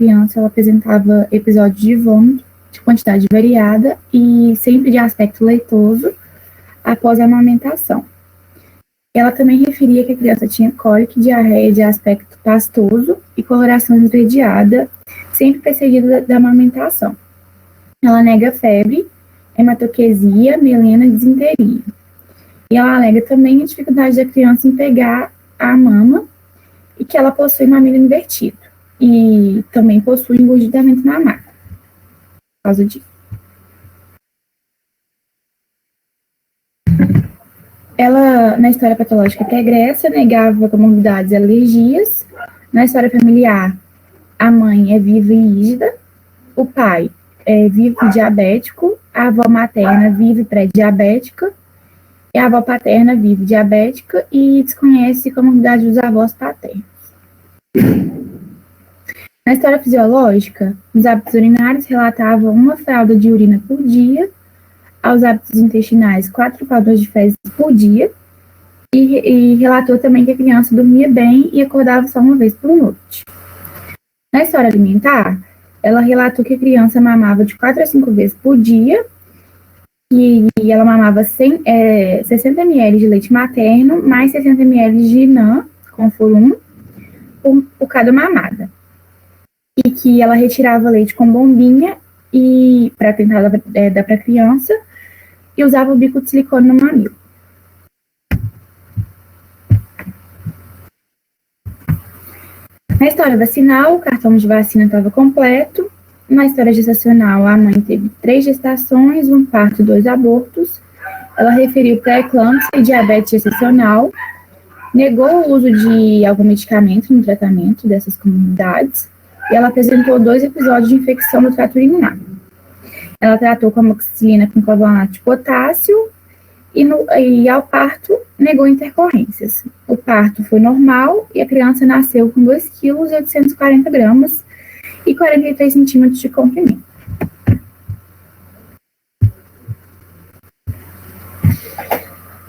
criança ela apresentava episódios de vômito de quantidade variada e sempre de aspecto leitoso após a amamentação. Ela também referia que a criança tinha cólica e diarreia de aspecto pastoso e coloração esverdeada, sempre precedida da amamentação. Ela nega febre, hematoquesia, melena e disenteria. E ela alega também a dificuldade da criança em pegar a mama e que ela possui mamilo invertido. E também possui engordamento mamário. Por causa disso. Ela, na história patológica pregressa, negava comorbidades e alergias. Na história familiar, a mãe é viva e rígida, o pai é vivo e diabético, a avó materna vive pré-diabética, e a avó paterna vive diabética e desconhece comorbidade dos avós paternos. Na história fisiológica, os hábitos urinários relatavam uma fralda de urina por dia, aos hábitos intestinais 4 fraldas de fezes por dia, e relatou também que a criança dormia bem e acordava só uma vez por noite. Na história alimentar, ela relatou que a criança mamava de 4 a 5 vezes por dia, e ela mamava 60 ml de leite materno, mais 60 ml de NAN, com Forum, por cada mamada. E que ela retirava leite com bombinha para tentar dar para a criança, e usava o bico de silicone no mamilo. Na história vacinal, o cartão de vacina estava completo. Na história gestacional, a mãe teve 3 gestações, um parto e 2 abortos. Ela referiu pré-eclâmpsia e diabetes gestacional, negou o uso de algum medicamento no tratamento dessas comorbidades, e ela apresentou 2 episódios de infecção do trato urinário. Ela tratou com amoxicilina com clavulato de potássio e ao parto negou intercorrências. O parto foi normal e a criança nasceu com 2 quilos e 840 gramas e 43 centímetros de comprimento.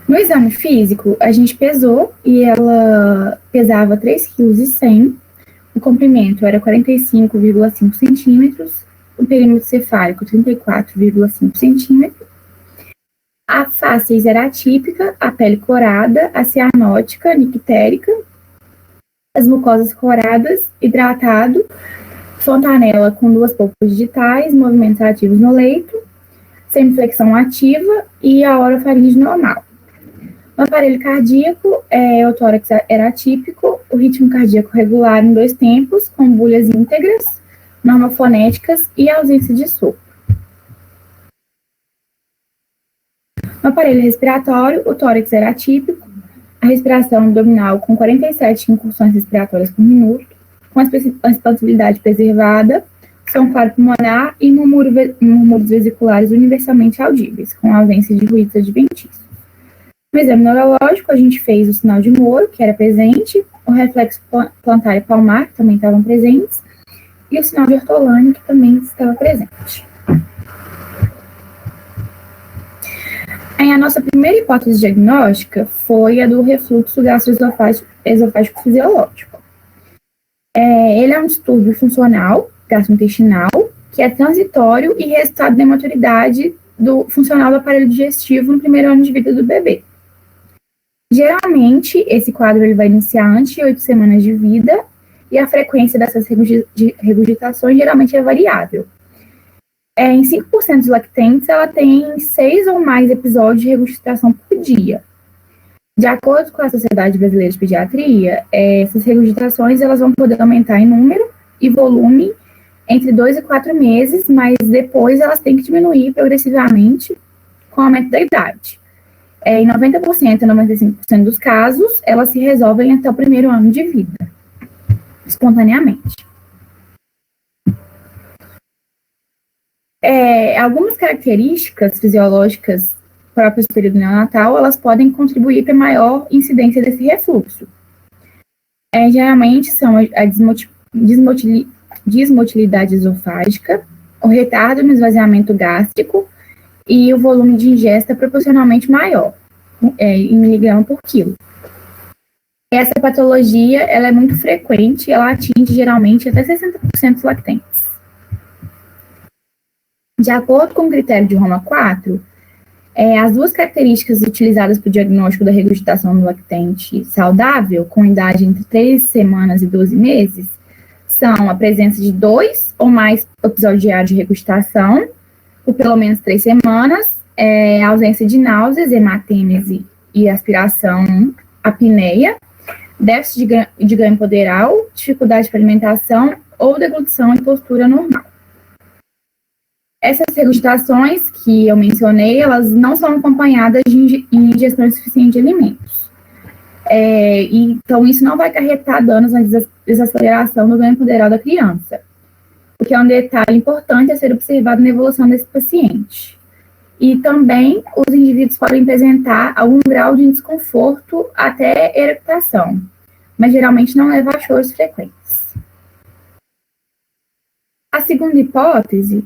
No exame físico, a gente pesou e ela pesava 3,1 kg, o comprimento era 45,5 centímetros, o perímetro cefálico 34,5 centímetros, a face era atípica, a pele corada, a cianótica, nictérica, as mucosas coradas, hidratado, fontanela com 2 polpas digitais, movimentos ativos no leito, semiflexão ativa e a orofaringe normal. No aparelho cardíaco, o tórax era atípico, o ritmo cardíaco regular em 2 tempos, com bulhas íntegras, normofonéticas e ausência de sopro. No aparelho respiratório, o tórax era atípico, a respiração abdominal com 47 incursões respiratórias por minuto, com a expansibilidade preservada, som claro pulmonar e murmúrios vesiculares universalmente audíveis, com ausência de ruídos adventícios. No exame neurológico, a gente fez o sinal de Moro, que era presente, o reflexo plantar e palmar, que também estavam presentes, e o sinal de Ortolani, que também estava presente. Aí, a nossa primeira hipótese diagnóstica foi a do refluxo gastroesofágico fisiológico. Ele é um distúrbio funcional, gastrointestinal, que é transitório e resultado da imaturidade funcional do aparelho digestivo no primeiro ano de vida do bebê. Geralmente, esse quadro ele vai iniciar antes de 8 semanas de vida e a frequência dessas regurgitações geralmente é variável. Em 5% dos lactentes, ela tem 6 ou mais episódios de regurgitação por dia. De acordo com a Sociedade Brasileira de Pediatria, essas regurgitações elas vão poder aumentar em número e volume entre 2 e 4 meses, mas depois elas têm que diminuir progressivamente com o aumento da idade. Em 90% e 95% dos casos, elas se resolvem até o primeiro ano de vida, espontaneamente. Algumas características fisiológicas próprias do período neonatal, elas podem contribuir para a maior incidência desse refluxo. Geralmente são a desmotilidade esofágica, o retardo no esvaziamento gástrico e o volume de ingesta proporcionalmente maior, em miligrama por quilo. Essa patologia ela é muito frequente, ela atinge geralmente até 60% dos lactentes. De acordo com o critério de Roma 4, as duas características utilizadas para o diagnóstico da regurgitação do lactente saudável, com idade entre 3 semanas e 12 meses, são a presença de 2 ou mais episódios diários de regurgitação, por pelo menos 3 semanas, a ausência de náuseas, hematêmese e aspiração, apneia, déficit de ganho poderal, dificuldade de alimentação ou deglutição em postura normal. Essas regurgitações que eu mencionei, elas não são acompanhadas de ingestão suficiente de alimentos. Então, isso não vai acarretar danos na desaceleração do ganho poderal da criança, o que é um detalhe importante a ser observado na evolução desse paciente. E também os indivíduos podem apresentar algum grau de desconforto até eructação, mas geralmente não leva a choros frequentes. A segunda hipótese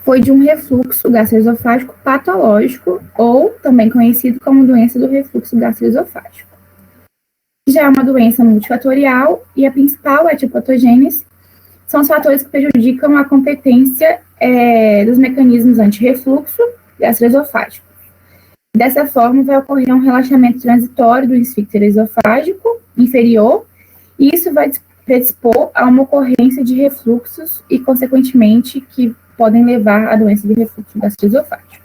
foi de um refluxo gastroesofágico patológico, ou também conhecido como doença do refluxo gastroesofágico. Já é uma doença multifatorial e a principal etiopatogênese são os fatores que prejudicam a competência dos mecanismos anti-refluxo gastroesofágico. Dessa forma, vai ocorrer um relaxamento transitório do esfíncter esofágico inferior, e isso vai predispor a uma ocorrência de refluxos e, consequentemente, que podem levar à doença do refluxo gastroesofágico.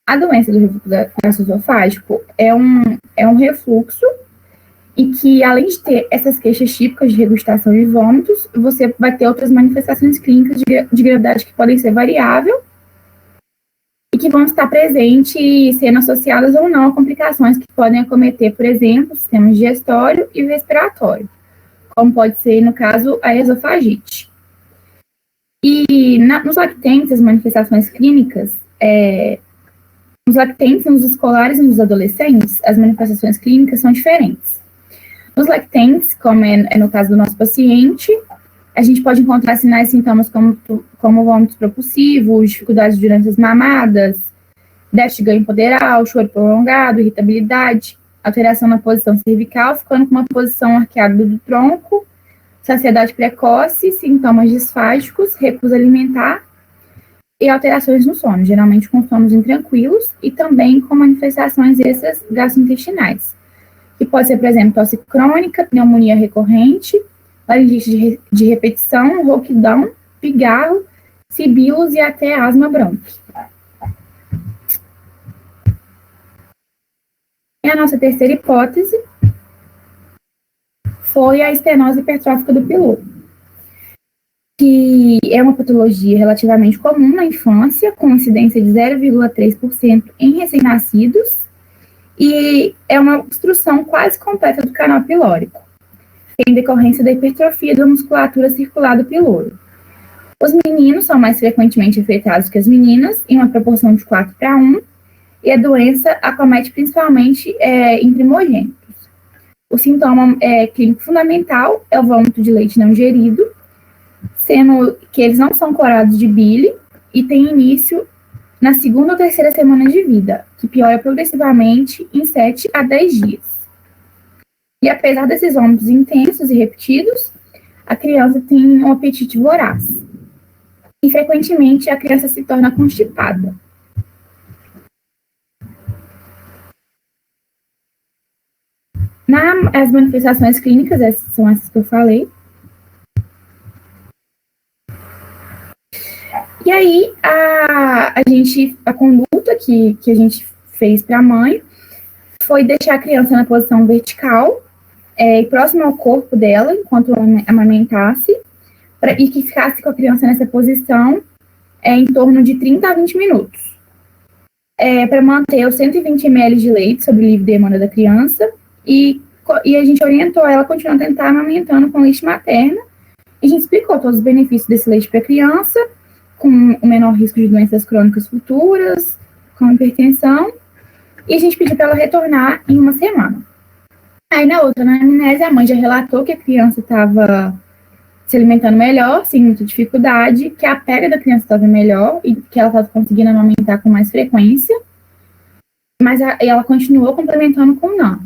A doença do refluxo gastroesofágico é um refluxo e que, além de ter essas queixas típicas de regurgitação e vômitos, você vai ter outras manifestações clínicas de gravidade que podem ser variável e que vão estar presentes e sendo associadas ou não a complicações que podem acometer, por exemplo, o sistema digestório e respiratório, como pode ser, no caso, a esofagite. E nos lactentes, as manifestações clínicas, nos lactentes, nos escolares e nos adolescentes, as manifestações clínicas são diferentes. Nos lactentes, como é no caso do nosso paciente, a gente pode encontrar sinais e sintomas como vômitos propulsivos, dificuldades durante as mamadas, déficit de ganho poderal, choro prolongado, irritabilidade, alteração na posição cervical, ficando com uma posição arqueada do tronco, saciedade precoce, sintomas disfágicos, recusa alimentar e alterações no sono, geralmente com sonos intranquilos e também com manifestações extras gastrointestinais, que pode ser, por exemplo, tosse crônica, pneumonia recorrente, laringite de repetição, rouquidão, pigarro, sibilos e até asma brônquica. E a nossa terceira hipótese foi a estenose hipertrófica do piloro, que é uma patologia relativamente comum na infância, com incidência de 0,3% em recém-nascidos, e é uma obstrução quase completa do canal pilórico, em decorrência da hipertrofia da musculatura circular do piloro. Os meninos são mais frequentemente afetados que as meninas, em uma proporção de 4:1, e a doença acomete principalmente em primogênitos. O sintoma clínico fundamental é o vômito de leite não ingerido, sendo que eles não são clorados de bile e têm início na segunda ou terceira semana de vida, que piora progressivamente em 7 a 10 dias. E apesar desses vômitos intensos e repetidos, a criança tem um apetite voraz. E frequentemente a criança se torna constipada. As manifestações clínicas, são essas que eu falei. E aí, a conduta que a gente fez para a mãe foi deixar a criança na posição vertical, próxima ao corpo dela, enquanto amamentasse, e que ficasse com a criança nessa posição em torno de 30 a 20 minutos. Para manter os 120 ml de leite sobre o livre demanda da criança, e a gente orientou ela a continuar a tentar amamentando com leite materno, e a gente explicou todos os benefícios desse leite para a criança, com o menor risco de doenças crônicas futuras, com hipertensão, e a gente pediu para ela retornar em 1 semana. Aí, na outra anamnese, a mãe já relatou que a criança estava se alimentando melhor, sem muita dificuldade, que a pega da criança estava melhor e que ela estava conseguindo amamentar com mais frequência, mas ela continuou complementando com não.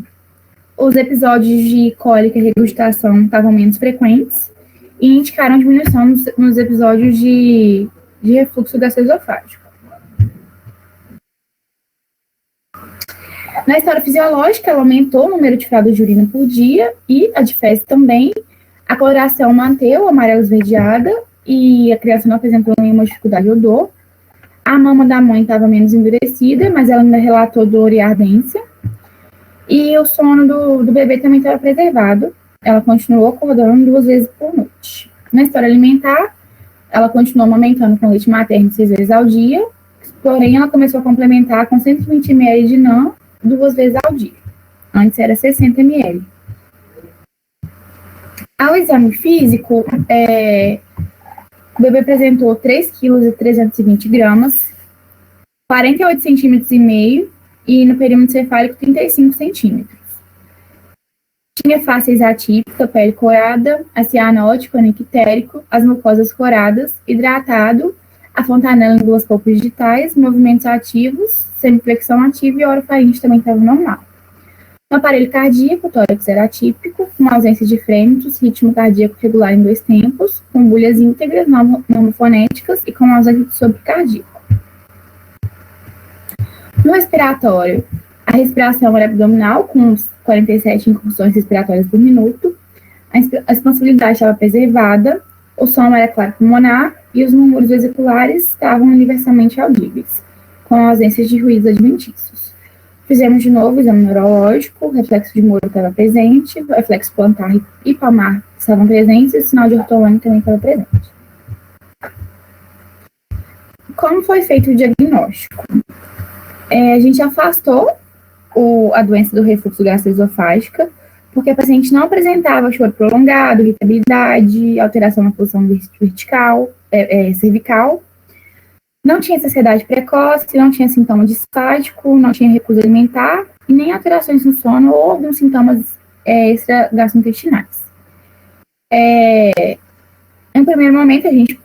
Os episódios de cólica e regurgitação estavam menos frequentes e indicaram diminuição nos episódios de refluxo gastroesofágico. Na história fisiológica, ela aumentou o número de fraldas de urina por dia e a de fezes também. A coloração manteve amarela esverdeada e a criança não apresentou nenhuma dificuldade ou dor. A mama da mãe estava menos endurecida, mas ela ainda relatou dor e ardência. E o sono do bebê também estava preservado. Ela continuou acordando 2 vezes por noite. Na história alimentar, ela continuou amamentando com leite materno 6 vezes ao dia, porém ela começou a complementar com 120 ml de NAN 2 vezes ao dia. Antes era 60 ml. Ao exame físico, o bebê apresentou 3,320 kg, 48 centímetros e meio e no perímetro cefálico 35 centímetros. Tinha fásceis atípica, pele corada, cianótico, anictérico, as mucosas coradas, hidratado, a fontanela em 2 polpas digitais, movimentos ativos, semiflexão ativa e a orofaringe também estava normal. No aparelho cardíaco, o tórax era atípico, com ausência de frêmitos, ritmo cardíaco regular em 2 tempos, com bulhas íntegras, normofonéticas e com ausência de sopro cardíaco. No respiratório, a respiração era abdominal, com 47 incursões respiratórias por minuto, a expansibilidade estava preservada, o som era claro pulmonar e os murmúrios vesiculares estavam universalmente audíveis, com ausência de ruídos adventícios. Fizemos de novo o exame neurológico, o reflexo de Moro estava presente, o reflexo plantar e palmar estavam presentes e o sinal de ortolânio também estava presente. Como foi feito o diagnóstico? A gente afastou a doença do refluxo gastroesofágica, porque a paciente não apresentava choro prolongado, irritabilidade, alteração na posição vertical, cervical, não tinha saciedade precoce, não tinha sintoma disfágico, não tinha recusa alimentar e nem alterações no sono ou alguns sintomas extra-gastrointestinais. Em primeiro momento, a gente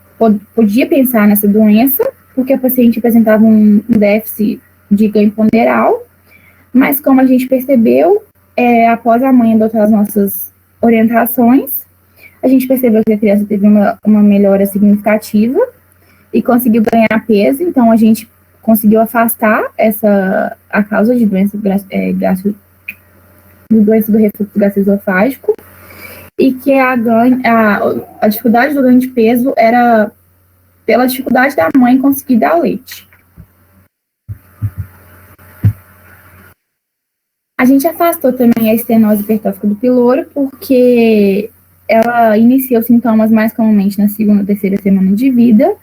podia pensar nessa doença, porque a paciente apresentava um déficit de ganho ponderal, mas como a gente percebeu, após a mãe adotar as nossas orientações, a gente percebeu que a criança teve uma melhora significativa e conseguiu ganhar peso, então a gente conseguiu afastar a causa de doença do refluxo gastroesofágico e que a dificuldade do ganho de peso era pela dificuldade da mãe conseguir dar leite. A gente afastou também a estenose hipertrófica do piloro porque ela inicia os sintomas mais comumente na 2ª ou 3ª semana de vida,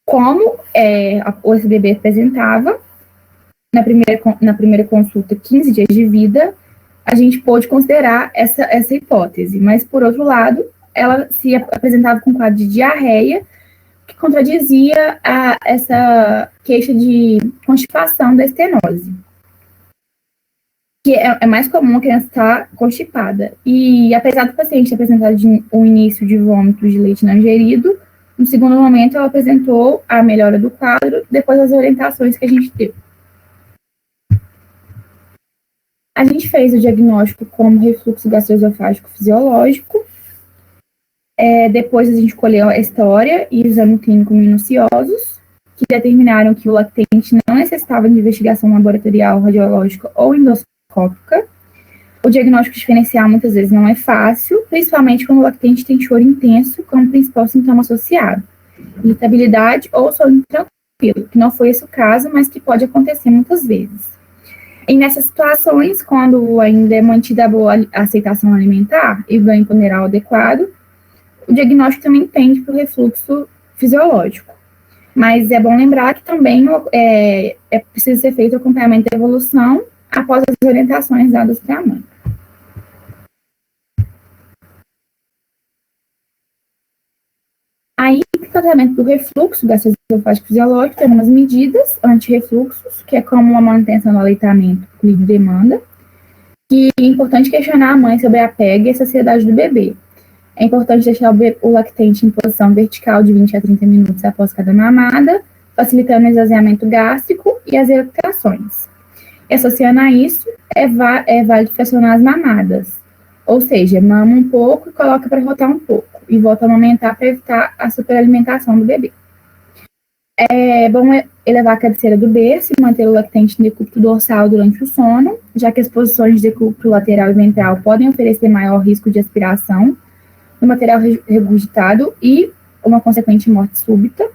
como esse bebê apresentava na primeira consulta 15 dias de vida, a gente pôde considerar essa hipótese, mas por outro lado, ela se apresentava com quadro de diarreia, que contradizia essa queixa de constipação da estenose, que é mais comum a criança estar constipada. E apesar do paciente apresentar o início de vômitos de leite não ingerido, no segundo momento ela apresentou a melhora do quadro depois das orientações que a gente deu. A gente fez o diagnóstico como refluxo gastroesofágico fisiológico. Depois a gente colheu a história e exame clínico minuciosos, que determinaram que o lactente não necessitava de investigação laboratorial, radiológica ou endoscópica. O diagnóstico diferencial muitas vezes não é fácil, principalmente quando o lactente tem choro intenso como principal sintoma associado, irritabilidade ou sono tranquilo, que não foi esse o caso, mas que pode acontecer muitas vezes. E nessas situações, quando ainda é mantida a boa aceitação alimentar e o ganho ponderal adequado, o diagnóstico também tende para o refluxo fisiológico. Mas é bom lembrar que também é preciso ser feito o acompanhamento da evolução após as orientações dadas para a mãe. Aí, o tratamento do refluxo gastroesofágico fisiológico tem umas medidas anti-refluxos, que é como a manutenção do aleitamento por livre demanda, e é importante questionar a mãe sobre a pega e a saciedade do bebê. É importante deixar o lactente em posição vertical de 20 a 30 minutos após cada mamada, facilitando o esvaziamento gástrico e as eructações. E associando a isso, é válido fracionar as mamadas. Ou seja, mama um pouco e coloca para rotar um pouco. E volta a amamentar para evitar a superalimentação do bebê. É bom elevar a cabeceira do berço e manter o lactente no decúbito dorsal durante o sono, já que as posições de decúbito lateral e ventral podem oferecer maior risco de aspiração no material regurgitado e uma consequente morte súbita.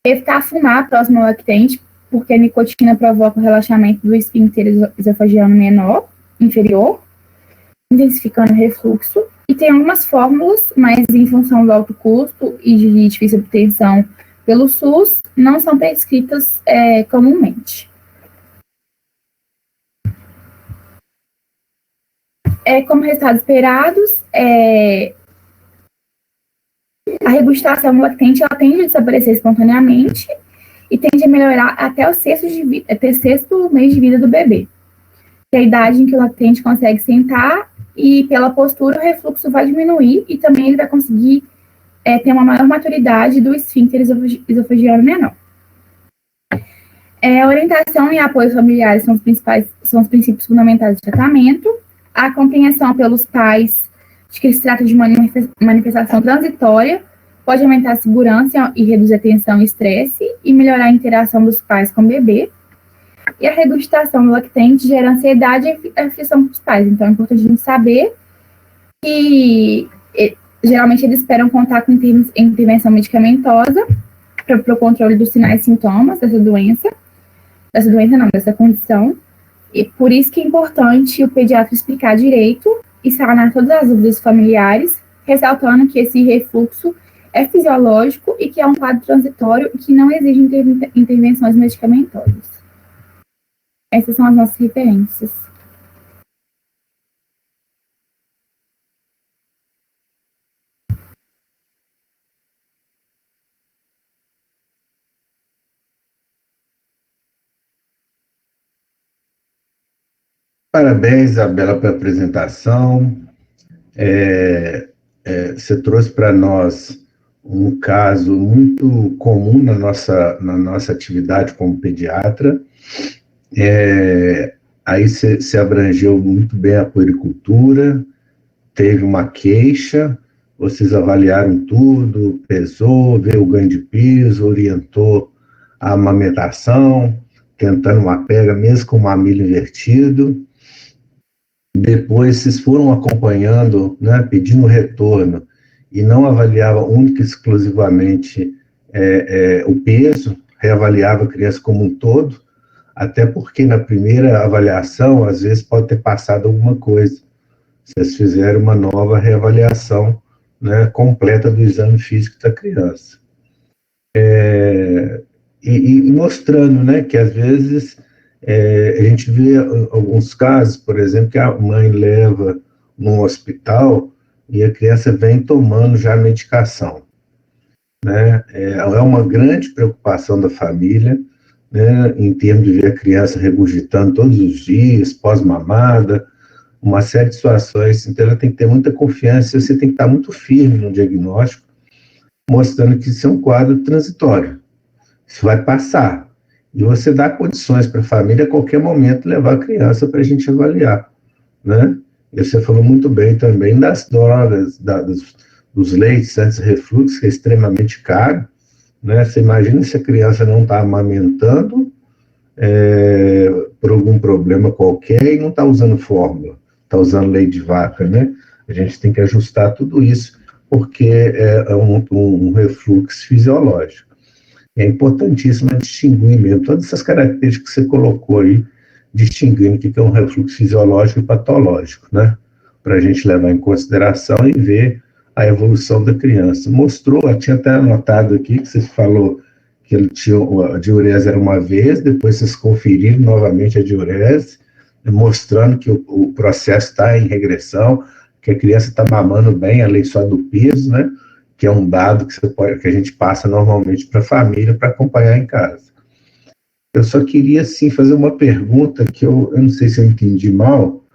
Evitar fumar próximo ao lactente, porque a nicotina provoca o relaxamento do esfíncter esofagiano inferior, intensificando o refluxo. E tem algumas fórmulas, mas em função do alto custo e de difícil obtenção pelo SUS, não são prescritas comumente. Como resultados esperados, a regurgitação do lactente ela tende a desaparecer espontaneamente e tende a melhorar até o sexto mês de vida do bebê, que é a idade em que o lactente consegue sentar, e pela postura o refluxo vai diminuir e também ele vai conseguir ter uma maior maturidade do esfíncter esofagiano menor. Orientação e apoio familiares são os princípios fundamentais do tratamento. A compreensão pelos pais de que se trata de uma manifestação transitória pode aumentar a segurança e reduzir a tensão e estresse e melhorar a interação dos pais com o bebê. E a regurgitação do lactente gera ansiedade e aflição para os pais. Então, é importante a gente saber que geralmente eles esperam contar com intervenção medicamentosa para o controle dos sinais e sintomas dessa condição. E por isso que é importante o pediatra explicar direito e sanar todas as dúvidas familiares, ressaltando que esse refluxo é fisiológico e que é um quadro transitório e que não exige intervenções medicamentosas. Essas são as nossas referências. Parabéns, Isabela, pela apresentação. Você trouxe para nós um caso muito comum na nossa atividade como pediatra. Aí você abrangeu muito bem a puericultura, teve uma queixa, vocês avaliaram tudo, pesou, viu o ganho de peso, orientou a amamentação, tentando uma pega mesmo com o mamilo invertido. Depois vocês foram acompanhando, né, pedindo retorno, e não avaliava única e exclusivamente o peso, reavaliava a criança como um todo, até porque na primeira avaliação, às vezes pode ter passado alguma coisa. Vocês fizeram uma nova reavaliação, né, completa do exame físico da criança. E mostrando, né, que às vezes a gente vê alguns casos, por exemplo, que a mãe leva num hospital e a criança vem tomando já medicação, né? É uma grande preocupação da família, né, em termos de ver a criança regurgitando todos os dias, pós-mamada, uma série de situações. Então ela tem que ter muita confiança, você tem que estar muito firme no diagnóstico, mostrando que isso é um quadro transitório, isso vai passar. E você dá condições para a família a qualquer momento levar a criança para a gente avaliar, né? E você falou muito bem também das drogas, dos leites anti-refluxo, que é extremamente caro, né? Você imagina se a criança não está amamentando por algum problema qualquer e não está usando fórmula, está usando leite de vaca, né? A gente tem que ajustar tudo isso, porque é um refluxo fisiológico. É importantíssimo distinguir mesmo todas essas características que você colocou aí, distinguindo o que é um refluxo fisiológico e patológico, né? Para a gente levar em consideração e ver a evolução da criança. Mostrou, eu tinha até anotado aqui que você falou que ele tinha, a diurese era uma vez, depois vocês conferiram novamente a diurese, mostrando que o processo está em regressão, que a criança está mamando bem, além só do peso, né? Que é um dado que a gente passa normalmente para a família para acompanhar em casa. Eu só queria, sim, fazer uma pergunta que eu não sei se eu entendi mal.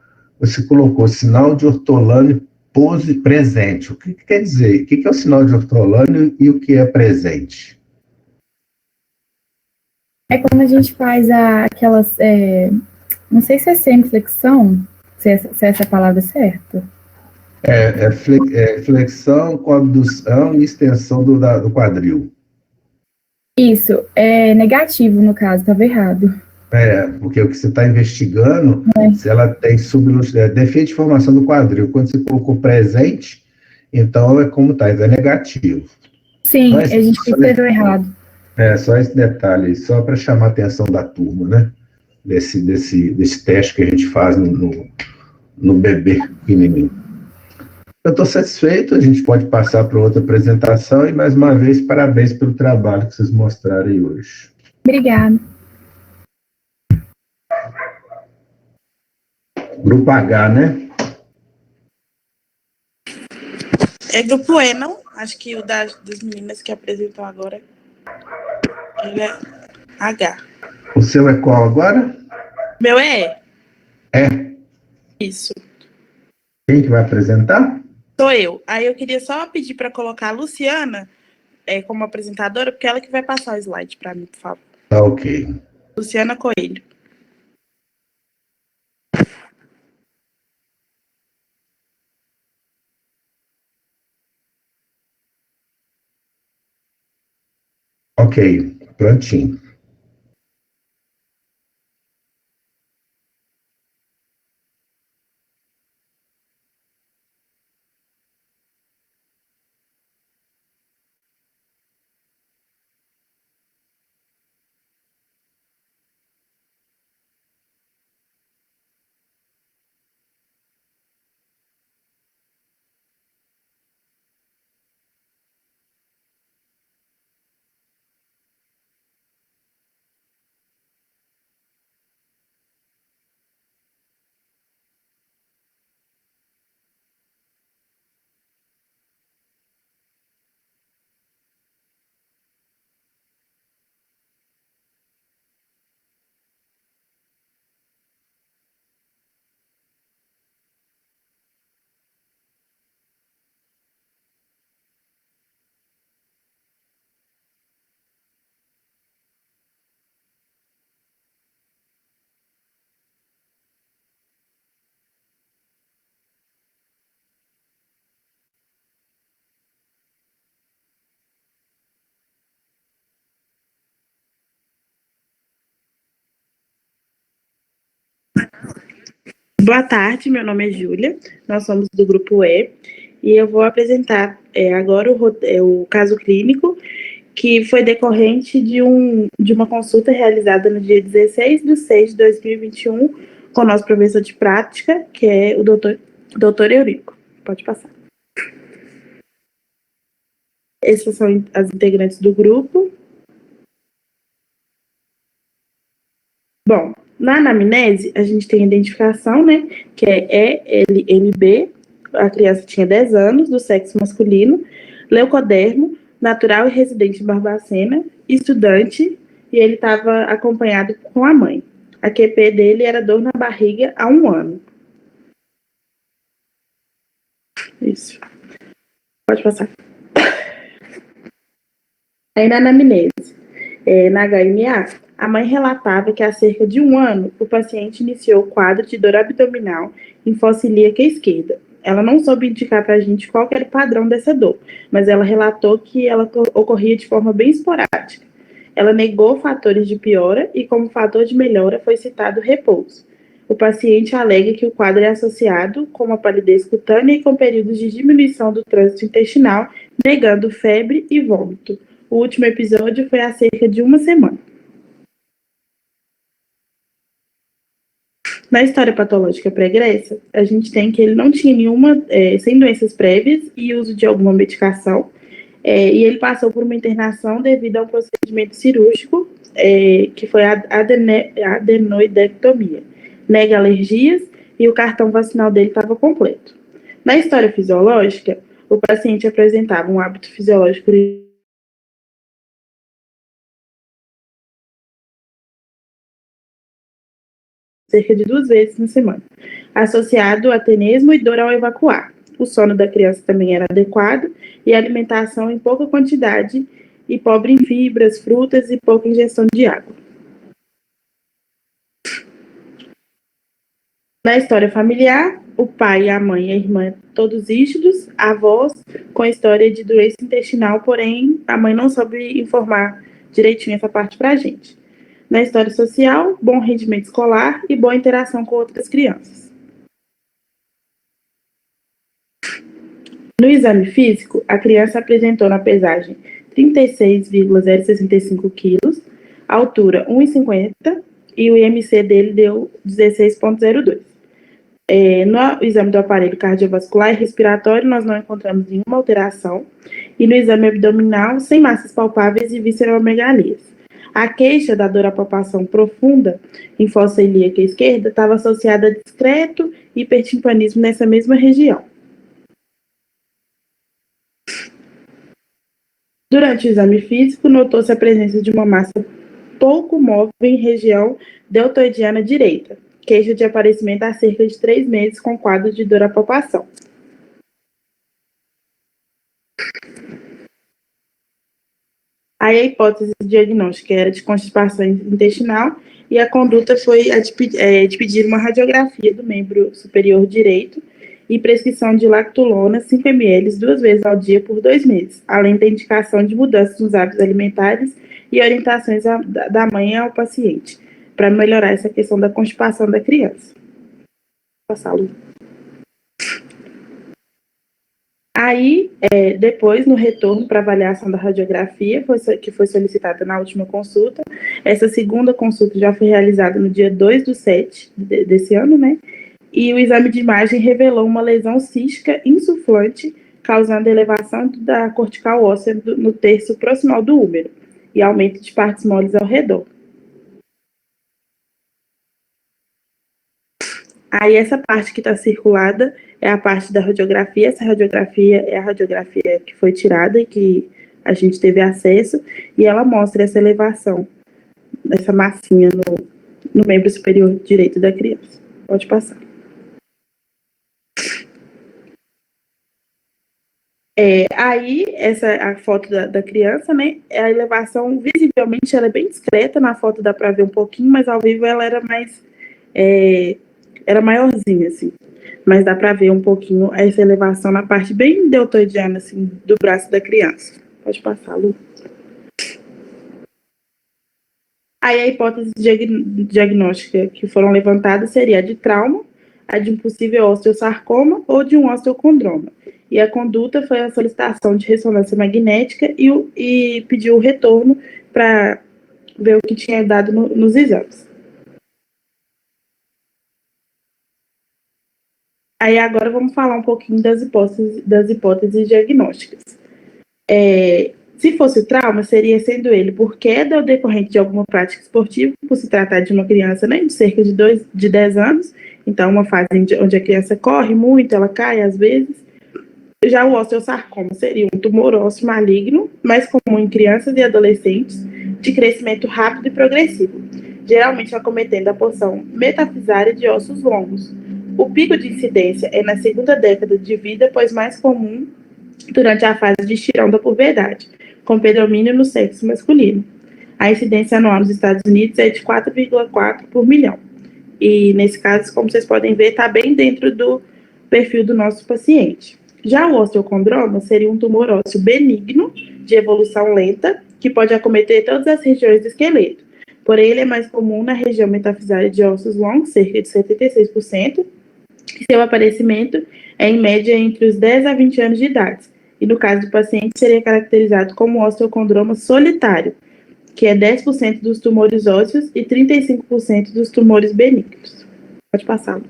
Você colocou sinal de ortolâneo pose presente. O que quer dizer? O que é o sinal de ortolâneo e o que é presente? É quando a gente faz aquelas, não sei se é semiflexão, se é essa a palavra certa. Flexão, coabdução e extensão do quadril. Isso, é negativo no caso, estava errado. Porque o que você está investigando, se ela tem defeito de formação do quadril. Quando você colocou presente, então é como está, é negativo. Sim, a gente escreveu errado. Só esse detalhe, só para chamar a atenção da turma, né? Desse teste que a gente faz no bebê pequenininho. Eu estou satisfeito, a gente pode passar para outra apresentação e, mais uma vez, parabéns pelo trabalho que vocês mostraram aí hoje. Obrigada. Grupo H, né? É grupo E, não? Acho que o das meninas que apresentam agora, ele é H. O seu é qual agora? Meu é E. É. Isso. Quem que vai apresentar? Sou eu. Aí eu queria só pedir para colocar a Luciana como apresentadora, porque ela que vai passar o slide para mim, por favor. Tá ok. Luciana Coelho. Ok, prontinho. Boa tarde, meu nome é Júlia, nós somos do grupo E e eu vou apresentar agora o caso clínico que foi decorrente de uma consulta realizada no dia 16/6/2021 com o nosso professor de prática, que é o doutor Eurico. Pode passar. Essas são as integrantes do grupo. Bom, na anamnese, a gente tem a identificação, né, que é ELMB, a criança tinha 10 anos, do sexo masculino, leucodermo, natural e residente em Barbacena, estudante, e ele estava acompanhado com a mãe. A QP dele era dor na barriga há 1 ano. Isso. Pode passar. Aí na anamnese, na HMA, a mãe relatava que há cerca de 1 ano o paciente iniciou o quadro de dor abdominal infocilíaca esquerda. Ela não soube indicar para a gente qual era o padrão dessa dor, mas ela relatou que ela ocorria de forma bem esporádica. Ela negou fatores de piora e como fator de melhora foi citado o repouso. O paciente alega que o quadro é associado com uma palidez cutânea e com períodos de diminuição do trânsito intestinal, negando febre e vômito. O último episódio foi há cerca de 1 semana. Na história patológica pregressa, a gente tem que ele não tinha sem doenças prévias e uso de alguma medicação, e ele passou por uma internação devido a um procedimento cirúrgico, que foi a adenoidectomia. Nega alergias e o cartão vacinal dele estava completo. Na história fisiológica, o paciente apresentava um hábito fisiológico cerca de 2 vezes na semana, associado a tenesmo e dor ao evacuar. O sono da criança também era adequado e a alimentação em pouca quantidade e pobre em fibras, frutas e pouca ingestão de água. Na história familiar, o pai, a mãe e a irmã, todos rígidos, avós com história de doença intestinal, porém a mãe não soube informar direitinho essa parte para a gente. Na história social, bom rendimento escolar e boa interação com outras crianças. No exame físico, a criança apresentou na pesagem 36,065 quilos, altura 1,50 e o IMC dele deu 16,02. No exame do aparelho cardiovascular e respiratório, nós não encontramos nenhuma alteração. E no exame abdominal, sem massas palpáveis e visceromegalias. A queixa da dor à palpação profunda em fossa ilíaca esquerda estava associada a discreto hipertimpanismo nessa mesma região. Durante o exame físico, notou-se a presença de uma massa pouco móvel em região deltoidiana direita, queixa de aparecimento há cerca de 3 meses com quadro de dor à palpação. Aí a hipótese diagnóstica era de constipação intestinal e a conduta foi a de pedir uma radiografia do membro superior direito e prescrição de lactulona 5 ml 2 vezes ao dia por 2 meses, além da indicação de mudanças nos hábitos alimentares e orientações da mãe ao paciente, para melhorar essa questão da constipação da criança. Passar, Lu. Aí, depois, no retorno para avaliação da radiografia, que foi solicitada na última consulta, essa segunda consulta já foi realizada no dia 2/7 desse ano, né? E o exame de imagem revelou uma lesão cística insuflante, causando elevação da cortical óssea no terço proximal do úmero e aumento de partes moles ao redor. Aí essa parte que está circulada é a parte da radiografia. Essa radiografia é a radiografia que foi tirada e que a gente teve acesso, e ela mostra essa elevação, essa massinha no membro superior direito da criança. Pode passar. Aí, a foto da criança, né, a elevação, visivelmente, ela é bem discreta, na foto dá para ver um pouquinho, mas ao vivo ela era mais, era maiorzinha, assim, mas dá para ver um pouquinho essa elevação na parte bem deltoidiana, assim, do braço da criança. Pode passar, Lu. Aí a hipótese diagnóstica que foram levantadas seria a de trauma, a de um possível osteosarcoma ou de um osteocondroma. E a conduta foi a solicitação de ressonância magnética e pediu o retorno para ver o que tinha dado nos exames. Aí agora vamos falar um pouquinho das hipóteses diagnósticas. Se fosse o trauma, seria sendo ele por queda ou decorrente de alguma prática esportiva, por se tratar de uma criança, né, de cerca de 10 anos, então uma fase onde a criança corre muito, ela cai às vezes. Já o osteosarcoma seria um tumor ósseo maligno, mais comum em crianças e adolescentes, de crescimento rápido e progressivo, geralmente acometendo a porção metafisária de ossos longos. O pico de incidência é na segunda década de vida, pois mais comum durante a fase de estirão da puberdade, com predomínio no sexo masculino. A incidência anual nos Estados Unidos é de 4,4 por milhão. E, nesse caso, como vocês podem ver, está bem dentro do perfil do nosso paciente. Já o osteocondroma seria um tumor ósseo benigno, de evolução lenta, que pode acometer todas as regiões do esqueleto. Porém, ele é mais comum na região metafisária de ossos longos, cerca de 76%, e seu aparecimento é, em média, entre os 10 a 20 anos de idade. E, no caso do paciente, seria caracterizado como osteocondroma solitário, que é 10% dos tumores ósseos e 35% dos tumores benignos. Pode passar.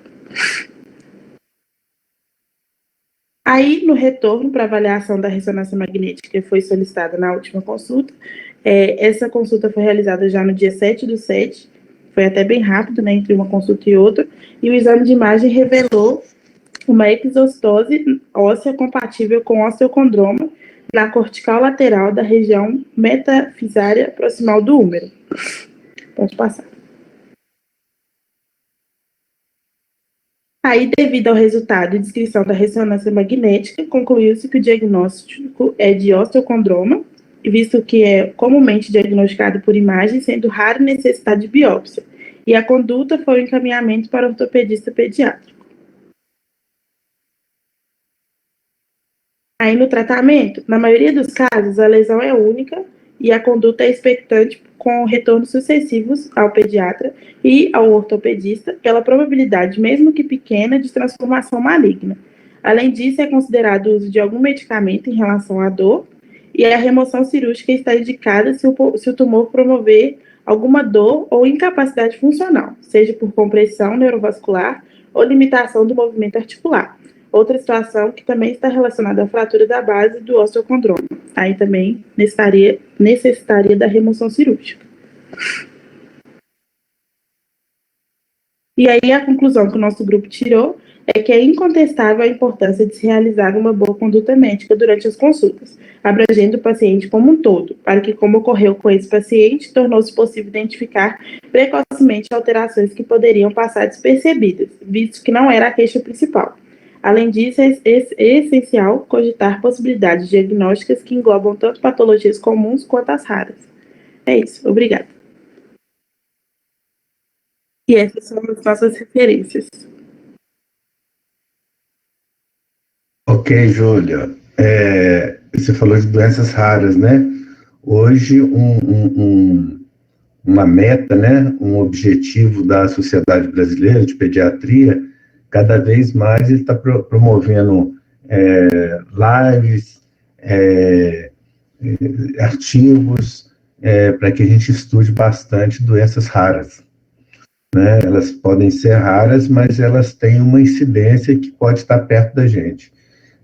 Aí, no retorno para avaliação da ressonância magnética que foi solicitada na última consulta, essa consulta foi realizada já no dia 7/7, foi até bem rápido, né, entre uma consulta e outra, e o exame de imagem revelou uma exostose óssea compatível com osteocondroma na cortical lateral da região metafisária proximal do úmero. Pode passar. Aí, devido ao resultado e descrição da ressonância magnética, concluiu-se que o diagnóstico é de osteocondroma, visto que é comumente diagnosticado por imagem, sendo raro necessidade de biópsia. e a conduta foi o encaminhamento para o ortopedista pediátrico. Aí no tratamento, na maioria dos casos, a lesão é única e a conduta é expectante com retornos sucessivos ao pediatra e ao ortopedista pela probabilidade, mesmo que pequena, de transformação maligna. Além disso, é considerado o uso de algum medicamento em relação à dor e a remoção cirúrgica está indicada se o tumor promover alguma dor ou incapacidade funcional, seja por compressão neurovascular ou limitação do movimento articular. Outra situação que também está relacionada à fratura da base do osteocondroma. Aí também necessitaria da remoção cirúrgica. E aí a conclusão que o nosso grupo tirou é que é incontestável a importância de se realizar uma boa conduta médica durante as consultas, abrangendo o paciente como um todo, para que, como ocorreu com esse paciente, tornou-se possível identificar precocemente alterações que poderiam passar despercebidas, visto que não era a queixa principal. Além disso, é essencial cogitar possibilidades diagnósticas que englobam tanto patologias comuns quanto as raras. É isso, obrigada. E essas são as nossas referências. Ok, Júlia. Você falou de doenças raras, né? Hoje, uma meta, né? Um objetivo da Sociedade Brasileira de Pediatria, cada vez mais ele está promovendo lives, artigos, para que a gente estude bastante doenças raras. Né? Elas podem ser raras, mas elas têm uma incidência que pode estar perto da gente.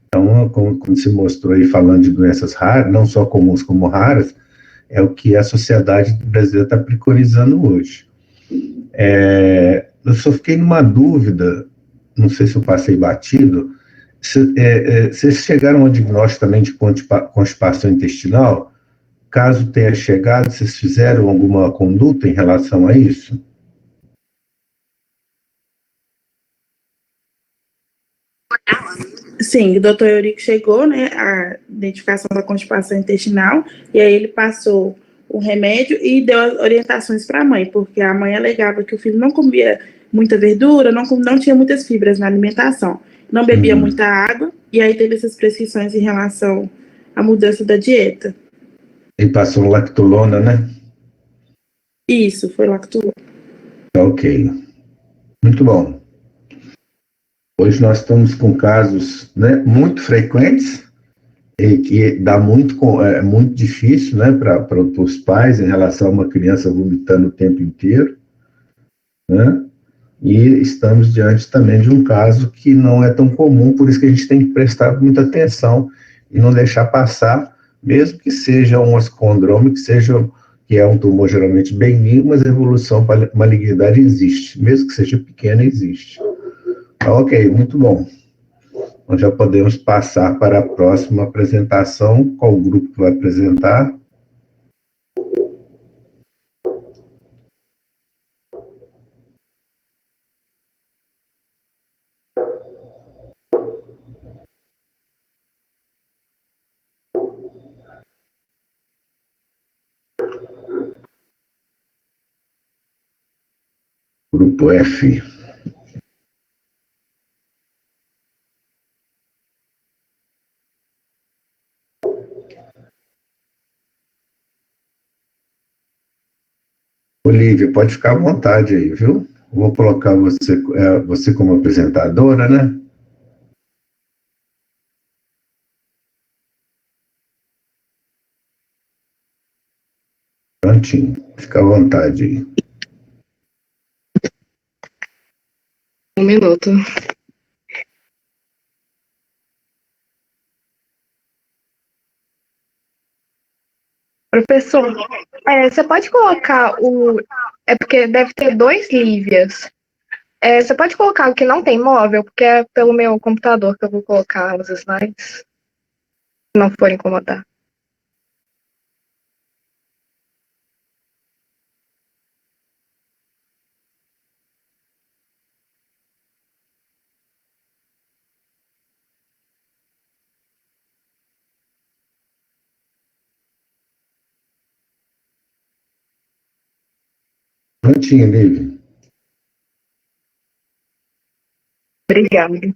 Então, como se mostrou aí falando de doenças raras, não só comuns como raras, é o que a sociedade brasileira está preconizando hoje. Eu só fiquei numa dúvida, não sei se eu passei batido, vocês chegaram ao diagnóstico também de constipação intestinal? Caso tenha chegado, vocês fizeram alguma conduta em relação a isso? Sim, o doutor Eurico chegou, né, a identificação da constipação intestinal, e aí ele passou o remédio e deu as orientações para a mãe, porque a mãe alegava que o filho não comia muita verdura, não tinha muitas fibras na alimentação, não bebia muita água, e aí teve essas prescrições em relação à mudança da dieta. E passou lactulona, né? Isso, foi lactulona. Ok, muito bom. Hoje nós estamos com casos, né, muito frequentes e que dá muito difícil, né, para os pais em relação a uma criança vomitando o tempo inteiro, né? E estamos diante também de um caso que não é tão comum, por isso que a gente tem que prestar muita atenção e não deixar passar, mesmo que seja um oscondrome, que é um tumor geralmente benigno, mas a evolução para malignidade existe, mesmo que seja pequena, existe. Ok, muito bom. Nós já podemos passar para a próxima apresentação. Qual o grupo que vai apresentar? Grupo F. Olivia, pode ficar à vontade aí, viu? Vou colocar você como apresentadora, né? Prontinho, fica à vontade aí. Um minuto. Professor, você pode colocar o. É porque deve ter dois Lívias. Você pode colocar o que não tem móvel, porque é pelo meu computador que eu vou colocar os slides, se não for incomodar. Prontinho, Olivia. Obrigada.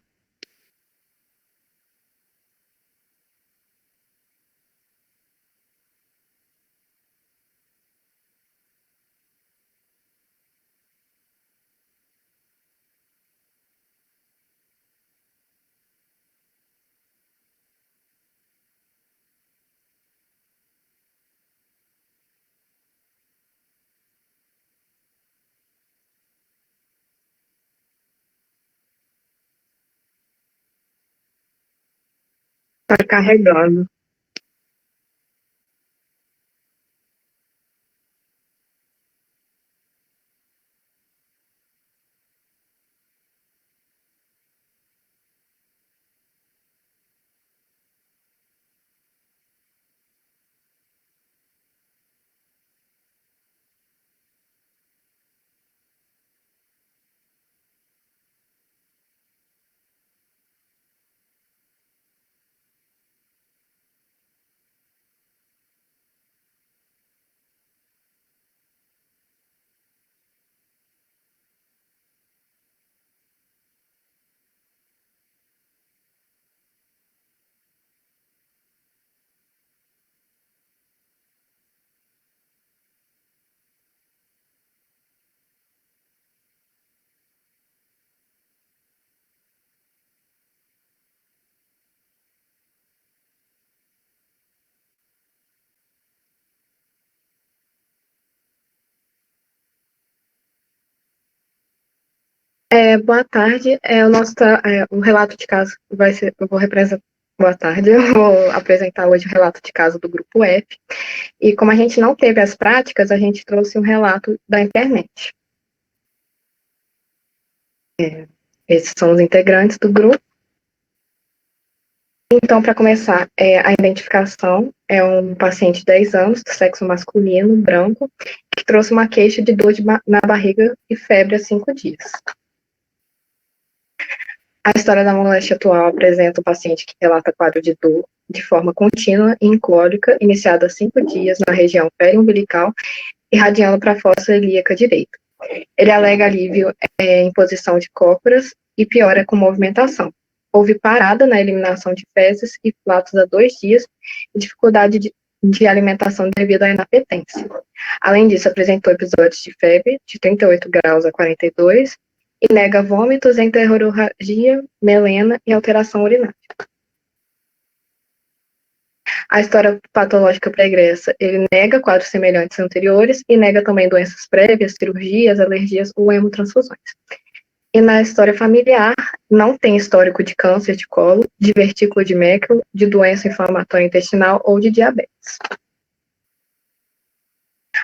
Tá carregando. Boa tarde. O relato de caso vai ser. Eu vou representar. Boa tarde. Eu vou apresentar hoje o relato de caso do grupo F. E como a gente não teve as práticas, a gente trouxe um relato da internet. Esses são os integrantes do grupo. Então, para começar, a identificação é um paciente de 10 anos, do sexo masculino, branco, que trouxe uma queixa de dor na barriga e febre há 5 dias. A história da moléstia atual apresenta um paciente que relata quadro de dor de forma contínua e incólica, iniciada há 5 dias na região periumbilical, irradiando para a fossa ilíaca direita. Ele alega alívio em posição de cócoras e piora com movimentação. Houve parada na eliminação de fezes e flatos há 2 dias e dificuldade de alimentação devido à inapetência. Além disso, apresentou episódios de febre de 38 graus a 42 e nega vômitos, enterorragia, melena e alteração urinária. A história patológica pregressa, ele nega quadros semelhantes anteriores e nega também doenças prévias, cirurgias, alergias ou hemotransfusões. E na história familiar, não tem histórico de câncer de colo, de vertículo de Meckel, de doença inflamatória intestinal ou de diabetes.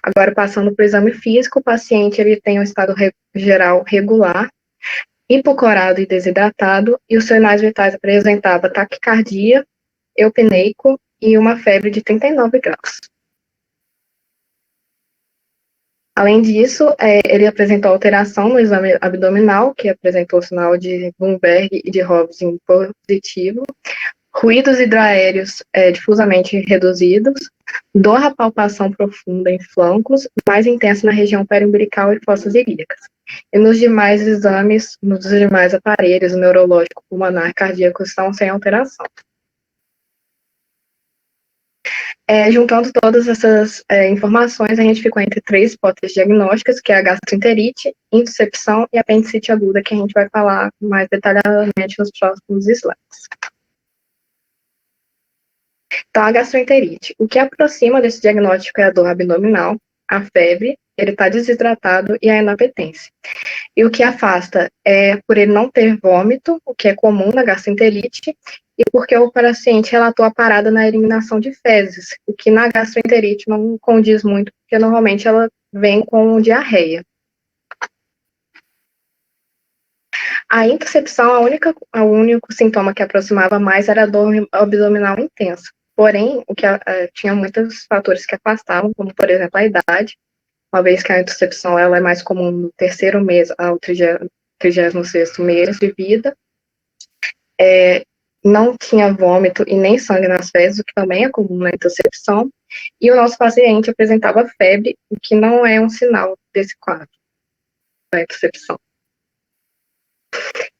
Agora, passando para o exame físico, o paciente ele tem um estado geral regular, hipocorado e desidratado, e os sinais vitais apresentavam taquicardia, eupneico e uma febre de 39 graus. Além disso, ele apresentou alteração no exame abdominal, que apresentou sinal de Bloomberg e de Robson positivo, ruídos hidroaéreos difusamente reduzidos, dor à palpação profunda em flancos, mais intensa na região periumbilical e fossas ilíacas. E nos demais exames, nos demais aparelhos, neurológico, pulmonar, cardíaco, estão sem alteração. Juntando todas essas informações, a gente ficou entre 3 hipóteses diagnósticas, que é a gastroenterite, intuscepção e apendicite aguda, que a gente vai falar mais detalhadamente nos próximos slides. Então, a gastroenterite. O que aproxima desse diagnóstico é a dor abdominal, a febre, ele está desidratado e a inapetência. E o que afasta é por ele não ter vômito, o que é comum na gastroenterite, e porque o paciente relatou a parada na eliminação de fezes, o que na gastroenterite não condiz muito, porque normalmente ela vem com diarreia. A intuscepção, o único sintoma que aproximava mais era a dor abdominal intensa. Porém, tinha muitos fatores que afastavam, como, por exemplo, a idade, uma vez que a intuscepção ela é mais comum no 3º mês ao 36º mês de vida. Não tinha vômito e nem sangue nas fezes, o que também é comum na intuscepção, e o nosso paciente apresentava febre, o que não é um sinal desse quadro da intuscepção.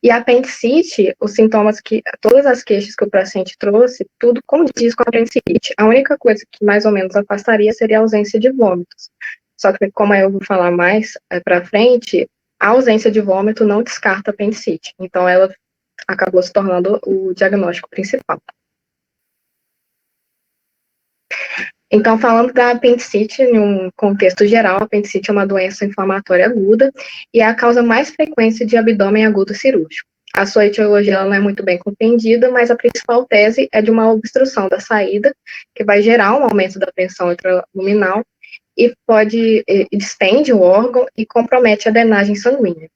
E a apendicite, os sintomas todas as queixas que o paciente trouxe, tudo condiz com a apendicite. A única coisa que mais ou menos afastaria seria a ausência de vômitos. Só que, como eu vou falar mais para frente, a ausência de vômito não descarta a apendicite. Então, ela acabou se tornando o diagnóstico principal. Então, falando da apendicite, em um contexto geral, a apendicite é uma doença inflamatória aguda e é a causa mais frequente de abdômen agudo cirúrgico. A sua etiologia ela não é muito bem compreendida, mas a principal tese é de uma obstrução da saída, que vai gerar um aumento da pressão intraluminal e distende o órgão e compromete a drenagem sanguínea.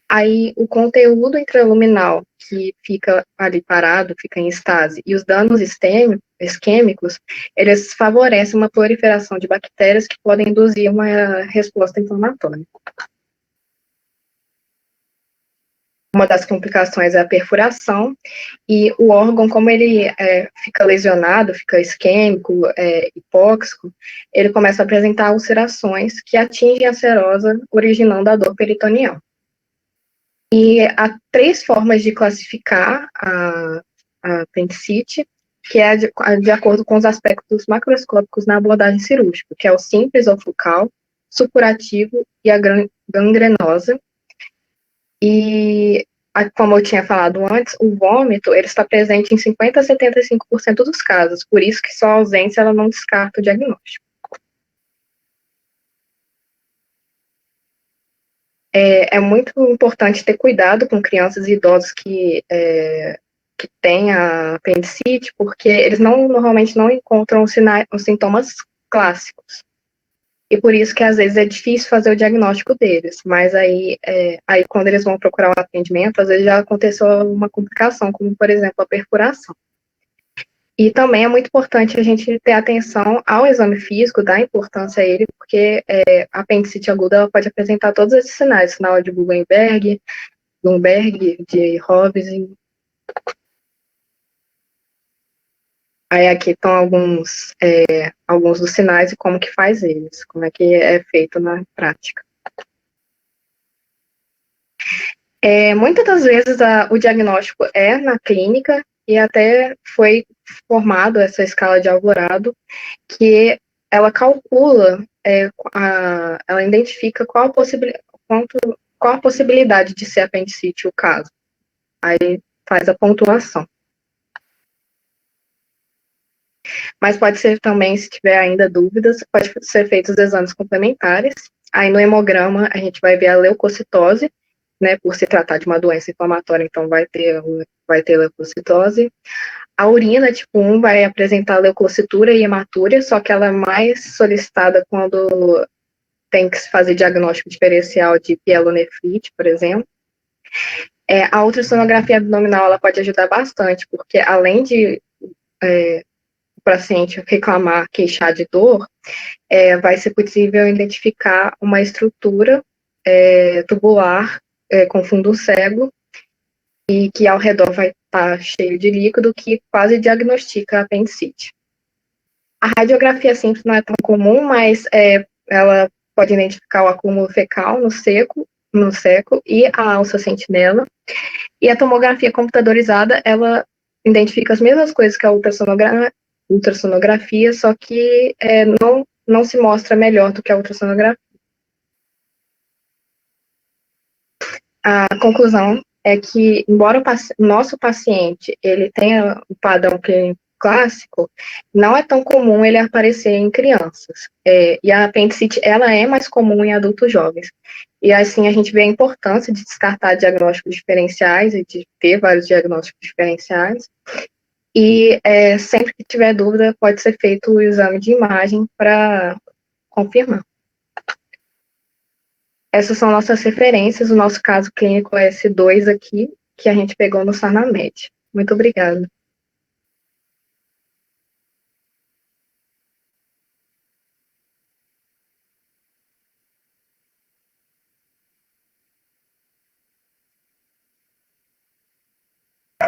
Aí, o conteúdo intraluminal que fica ali parado, fica em estase, e os danos isquêmicos, eles favorecem uma proliferação de bactérias que podem induzir uma resposta inflamatória. Uma das complicações é a perfuração, e o órgão, como ele fica lesionado, fica isquêmico, hipóxico, ele começa a apresentar ulcerações que atingem a serosa, originando a dor peritoneal. E há 3 formas de classificar a apendicite, que é de acordo com os aspectos macroscópicos na abordagem cirúrgica, que é o simples ou focal, supurativo e a gangrenosa. E, como eu tinha falado antes, o vômito ele está presente em 50% a 75% dos casos, por isso que só a ausência ela não descarta o diagnóstico. É muito importante ter cuidado com crianças e idosos que têm a apendicite, porque eles normalmente não encontram os sintomas clássicos. E por isso que às vezes é difícil fazer o diagnóstico deles. Mas aí quando eles vão procurar o atendimento, às vezes já aconteceu uma complicação, como por exemplo a perfuração. E também é muito importante a gente ter atenção ao exame físico, dar importância a ele, porque a apendicite aguda ela pode apresentar todos esses sinais, sinal de Gutenberg, de Robson. Aí aqui estão alguns dos sinais e como que faz eles, como é que é feito na prática. Muitas das vezes o diagnóstico é na clínica e até foi formado essa escala de Alvorado, que ela calcula, ela identifica qual a possibilidade de ser apendicite o caso. Aí faz a pontuação. Mas pode ser também, se tiver ainda dúvidas, pode ser feitos exames complementares. Aí no hemograma a gente vai ver a leucocitose, né, por se tratar de uma doença inflamatória, então vai ter leucocitose. A urina tipo 1 vai apresentar leucocitura e hematúria, só que ela é mais solicitada quando tem que se fazer diagnóstico diferencial de pielonefrite, por exemplo. A ultrassonografia abdominal ela pode ajudar bastante, porque além de o paciente reclamar, queixar de dor, vai ser possível identificar uma estrutura tubular com fundo cego e que ao redor vai estar cheio de líquido que quase diagnostica a apendicite. A radiografia simples não é tão comum, mas ela pode identificar o acúmulo fecal no seco e a alça sentinela. E a tomografia computadorizada, ela identifica as mesmas coisas que a ultrassonografia, só que não se mostra melhor do que a ultrassonografia. A conclusão é que, embora o nosso paciente ele tenha o padrão clínico clássico, não é tão comum ele aparecer em crianças. E a apendicite, ela é mais comum em adultos jovens. E assim a gente vê a importância de descartar diagnósticos diferenciais e de ter vários diagnósticos diferenciais. E sempre que tiver dúvida, pode ser feito o exame de imagem para confirmar. Essas são nossas referências, o nosso caso clínico é esse 2 aqui, que a gente pegou no Sarnamed. Muito obrigada.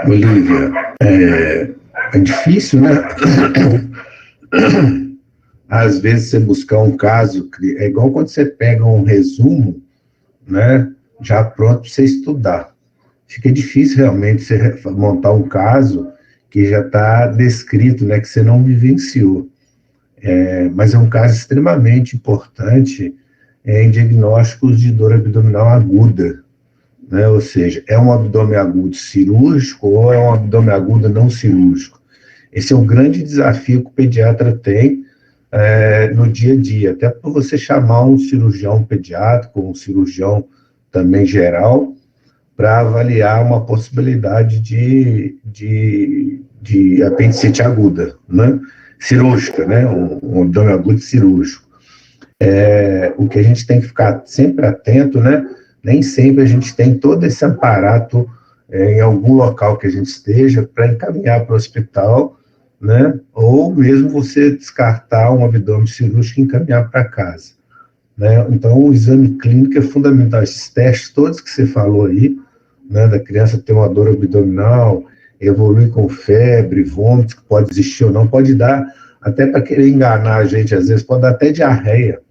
Olívia, é difícil, né? Às vezes você buscar um caso, é igual quando você pega um resumo, né, já pronto para você estudar. fica difícil realmente você montar um caso que já está descrito, né, que você não vivenciou. Mas é um caso extremamente importante em diagnósticos de dor abdominal aguda, né? Ou seja, é um abdômen agudo cirúrgico ou é um abdômen agudo não cirúrgico? Esse é um grande desafio que o pediatra tem no dia a dia, até para você chamar um cirurgião pediátrico, um cirurgião também geral, para avaliar uma possibilidade de apendicite aguda, né? Cirúrgica, né? Um abdômen agudo cirúrgico. O que a gente tem que ficar sempre atento, né? Nem sempre a gente tem todo esse aparato em algum local que a gente esteja para encaminhar para o hospital, né? Ou mesmo você descartar um abdômen cirúrgico e encaminhar para casa, né? Então, o exame clínico é fundamental. Esses testes todos que você falou aí, né, da criança ter uma dor abdominal, evoluir com febre, vômitos, que pode existir ou não, pode dar, até para querer enganar a gente, às vezes, pode dar até diarreia,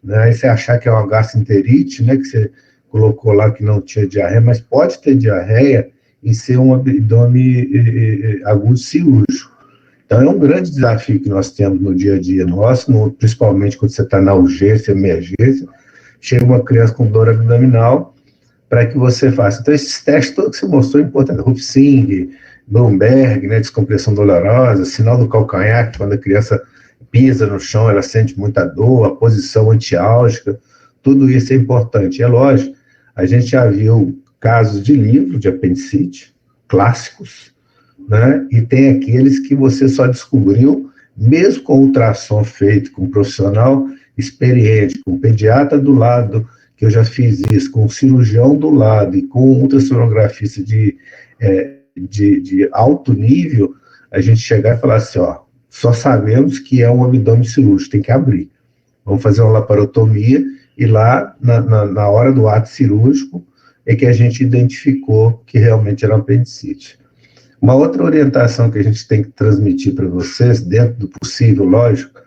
né? Aí você achar que é uma gastroenterite, né, que você colocou lá que não tinha diarreia, mas pode ter diarreia e ser um abdômen agudo cirúrgico. Então, é um grande desafio que nós temos no dia a dia nosso, principalmente quando você está na urgência, emergência, chega uma criança com dor abdominal, para que você faça. Então, esses testes todos que você mostrou é importante. Rufsing, Bloomberg, né, descompressão dolorosa, sinal do calcanhar, que quando a criança pisa no chão, ela sente muita dor, a posição antiálgica, tudo isso é importante. É lógico, a gente já viu casos de livro de apendicite, clássicos, né, e tem aqueles que você só descobriu, mesmo com ultrassom feito com um profissional experiente, com um pediatra do lado, que eu já fiz isso, com um cirurgião do lado e com um ultrassonografista de alto nível, a gente chegar e falar assim, ó, só sabemos que é um abdômen cirúrgico, tem que abrir. Vamos fazer uma laparotomia e lá, na hora do ato cirúrgico, é que a gente identificou que realmente era um apendicite. Uma outra orientação que a gente tem que transmitir para vocês, dentro do possível, lógico,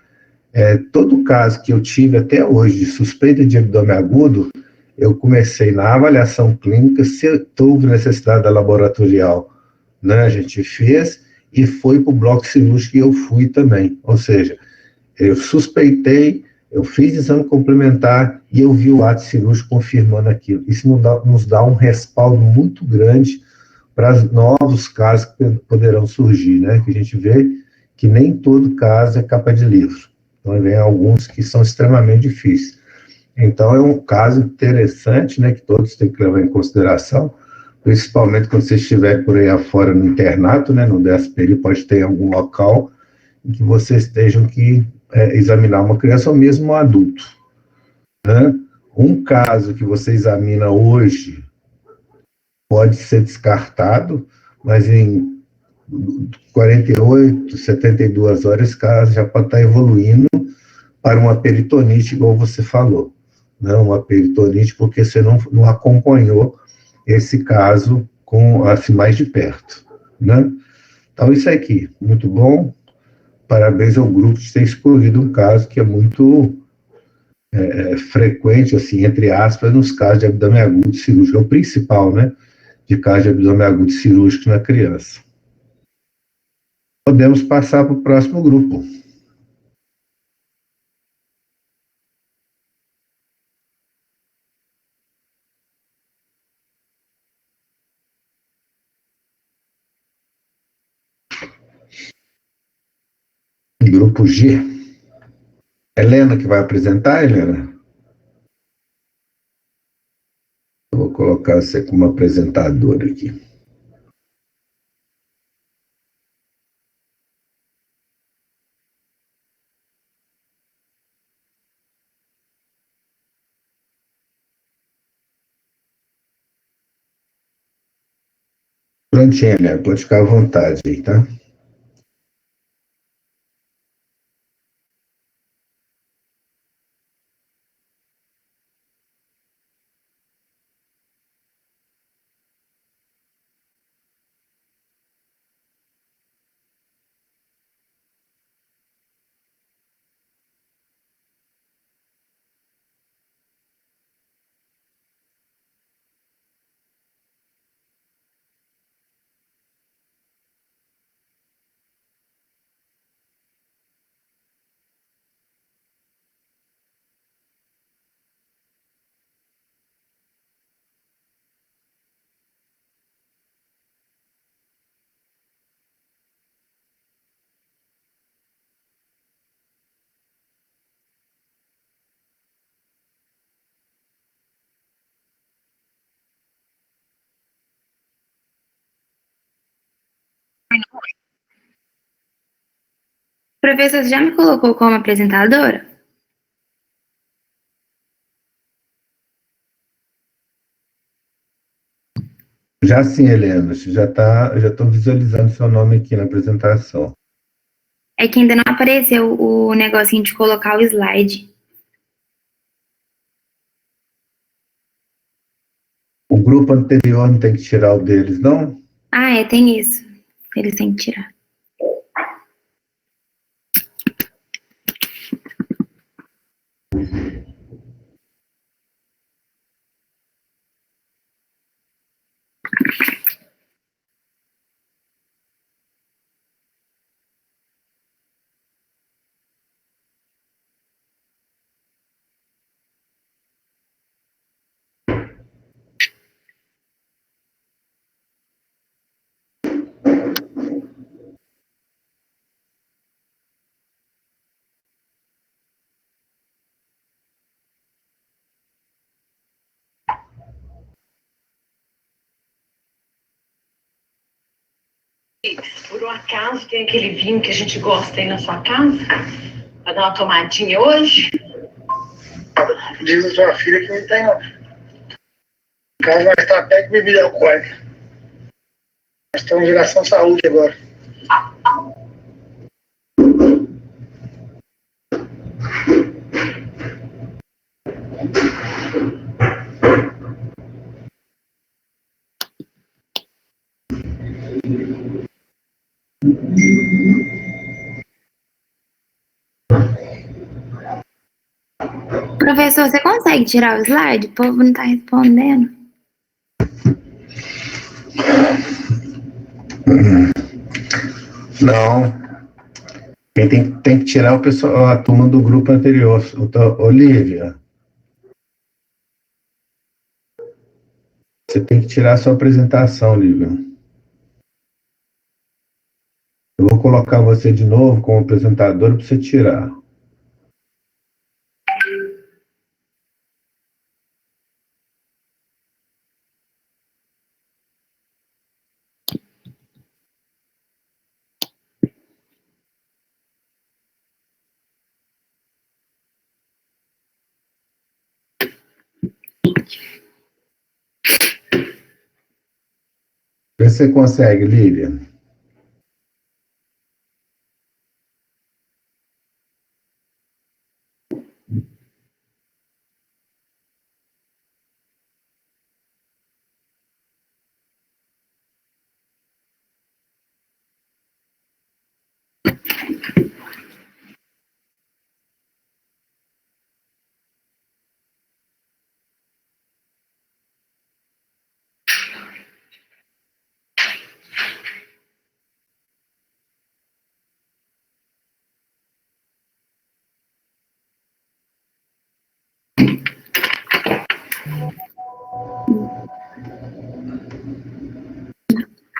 todo caso que eu tive até hoje de suspeita de abdômen agudo, eu comecei na avaliação clínica, se houve necessidade da laboratorial, né, a gente fez, e foi para o bloco cirúrgico e eu fui também. Ou seja, eu suspeitei, eu fiz exame complementar e eu vi o ato cirúrgico confirmando aquilo. Isso nos dá um respaldo muito grande para novos casos que poderão surgir, né? Que a gente vê que nem todo caso é capa de livro. Então, vem alguns que são extremamente difíceis. Então, é um caso interessante, né? Que todos têm que levar em consideração, principalmente quando você estiver por aí afora no internato, né? No DSPL pode ter algum local em que vocês estejam que examinar uma criança ou mesmo um adulto, né? Um caso que você examina hoje pode ser descartado, mas em 48, 72 horas, esse caso já pode estar evoluindo para uma peritonite, igual você falou, né? Uma peritonite porque você não acompanhou esse caso com assim, mais de perto, né? Então, isso aqui, muito bom. Parabéns ao grupo de ter escolhido um caso que é muito frequente, assim, entre aspas, nos casos de abdômen agudo cirúrgico, é o principal, né? De caso de abdômen agudo cirúrgico na criança. Podemos passar para o próximo grupo. Grupo G. Helena que vai apresentar, Helena? Eu vou colocar você como apresentadora aqui. Prontinho, Helena, pode ficar à vontade aí, tá? Professor, você já me colocou como apresentadora? Já sim, Helena, já estou visualizando seu nome aqui na apresentação. É que ainda não apareceu o negocinho de colocar o slide. O grupo anterior não tem que tirar o deles, não? Ah, é, tem isso. Eles têm que tirar. Por um acaso tem aquele vinho que a gente gosta aí na sua casa? Pra dar uma tomadinha hoje? Diz a sua filha que não tem, não. Em casa nós está até de bebida alcoólica. Nós estamos geração saúde agora. Professor, você consegue tirar o slide? O povo não tá respondendo. Não. Quem tem que tirar o pessoal, a turma do grupo anterior. Olivia, você tem que tirar a sua apresentação, Olivia. Eu vou colocar você de novo como apresentadora para você tirar. Vê se você consegue, Lívia.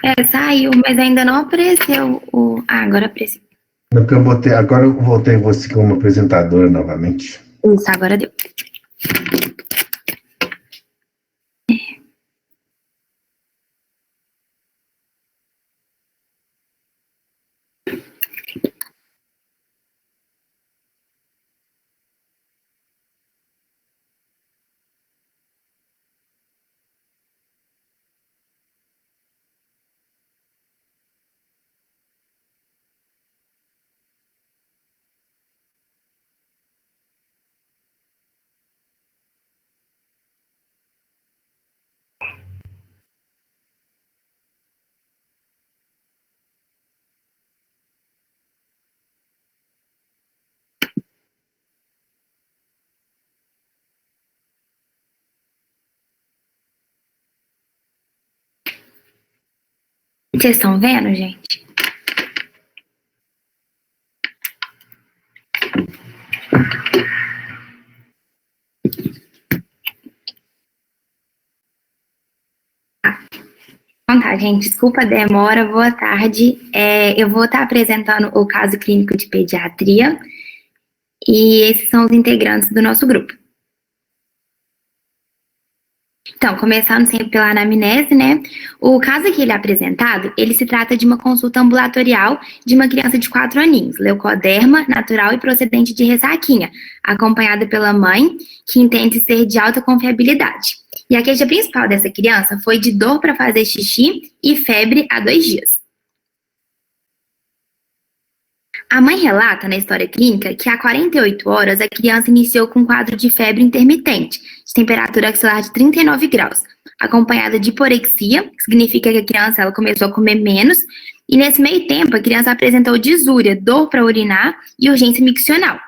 É, saiu, mas ainda não apareceu o... Ah, agora apareceu. É porque agora eu voltei você como apresentadora novamente. Isso, agora deu. Vocês estão vendo, gente? Então tá, gente, desculpa a demora, boa tarde. Eu vou estar apresentando o caso clínico de pediatria e esses são os integrantes do nosso grupo. Então, começando sempre pela anamnese, né? O caso aqui ele é apresentado, ele se trata de uma consulta ambulatorial de uma criança de 4 aninhos, leucoderma natural e procedente de ressaquinha, acompanhada pela mãe, que entende ser de alta confiabilidade. E a queixa principal dessa criança foi de dor para fazer xixi e febre há 2 dias. A mãe relata na história clínica que há 48 horas a criança iniciou com um quadro de febre intermitente, de temperatura axilar de 39 graus, acompanhada de hiporexia, que significa que a criança ela começou a comer menos, e nesse meio tempo a criança apresentou disúria, dor para urinar e urgência miccional.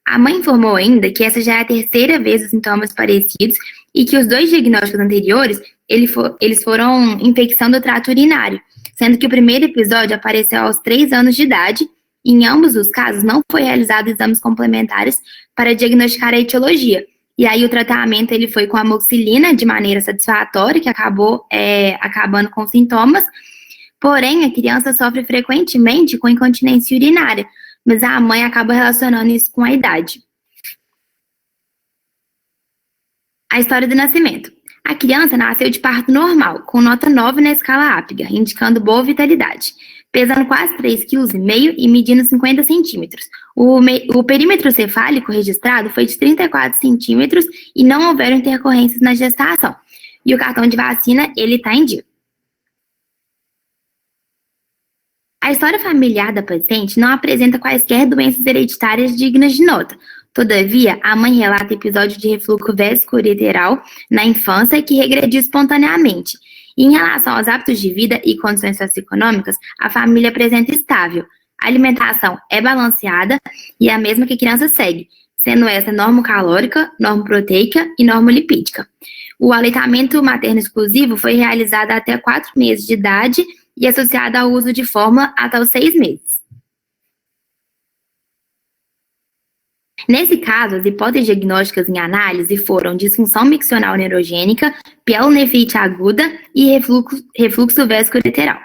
A mãe informou ainda que essa já é a 3ª vez os sintomas parecidos e que os 2 diagnósticos anteriores eles foram infecção do trato urinário, sendo que o primeiro episódio apareceu aos 3 anos de idade. Em ambos os casos, não foi realizado exames complementares para diagnosticar a etiologia. E aí o tratamento ele foi com amoxicilina de maneira satisfatória, que acabou acabando com os sintomas. Porém, a criança sofre frequentemente com incontinência urinária, mas a mãe acaba relacionando isso com a idade. A história do nascimento. A criança nasceu de parto normal, com nota 9 na escala Apgar, indicando boa vitalidade, pesando quase 3,5 kg e medindo 50 centímetros. O perímetro cefálico registrado foi de 34 centímetros e não houveram intercorrências na gestação. E o cartão de vacina, ele está em dia. A história familiar da paciente não apresenta quaisquer doenças hereditárias dignas de nota. Todavia, a mãe relata episódio de refluxo vesicoureteral na infância que regrediu espontaneamente. E em relação aos hábitos de vida e condições socioeconômicas, a família apresenta estável. A alimentação é balanceada e é a mesma que a criança segue, sendo essa normocalórica, normoproteica e normolipídica. O aleitamento materno exclusivo foi realizado até 4 meses de idade e associado ao uso de fórmula até os 6 meses. Nesse caso, as hipóteses diagnósticas em análise foram disfunção miccional neurogênica, pielonefrite aguda e refluxo vesicoureteral.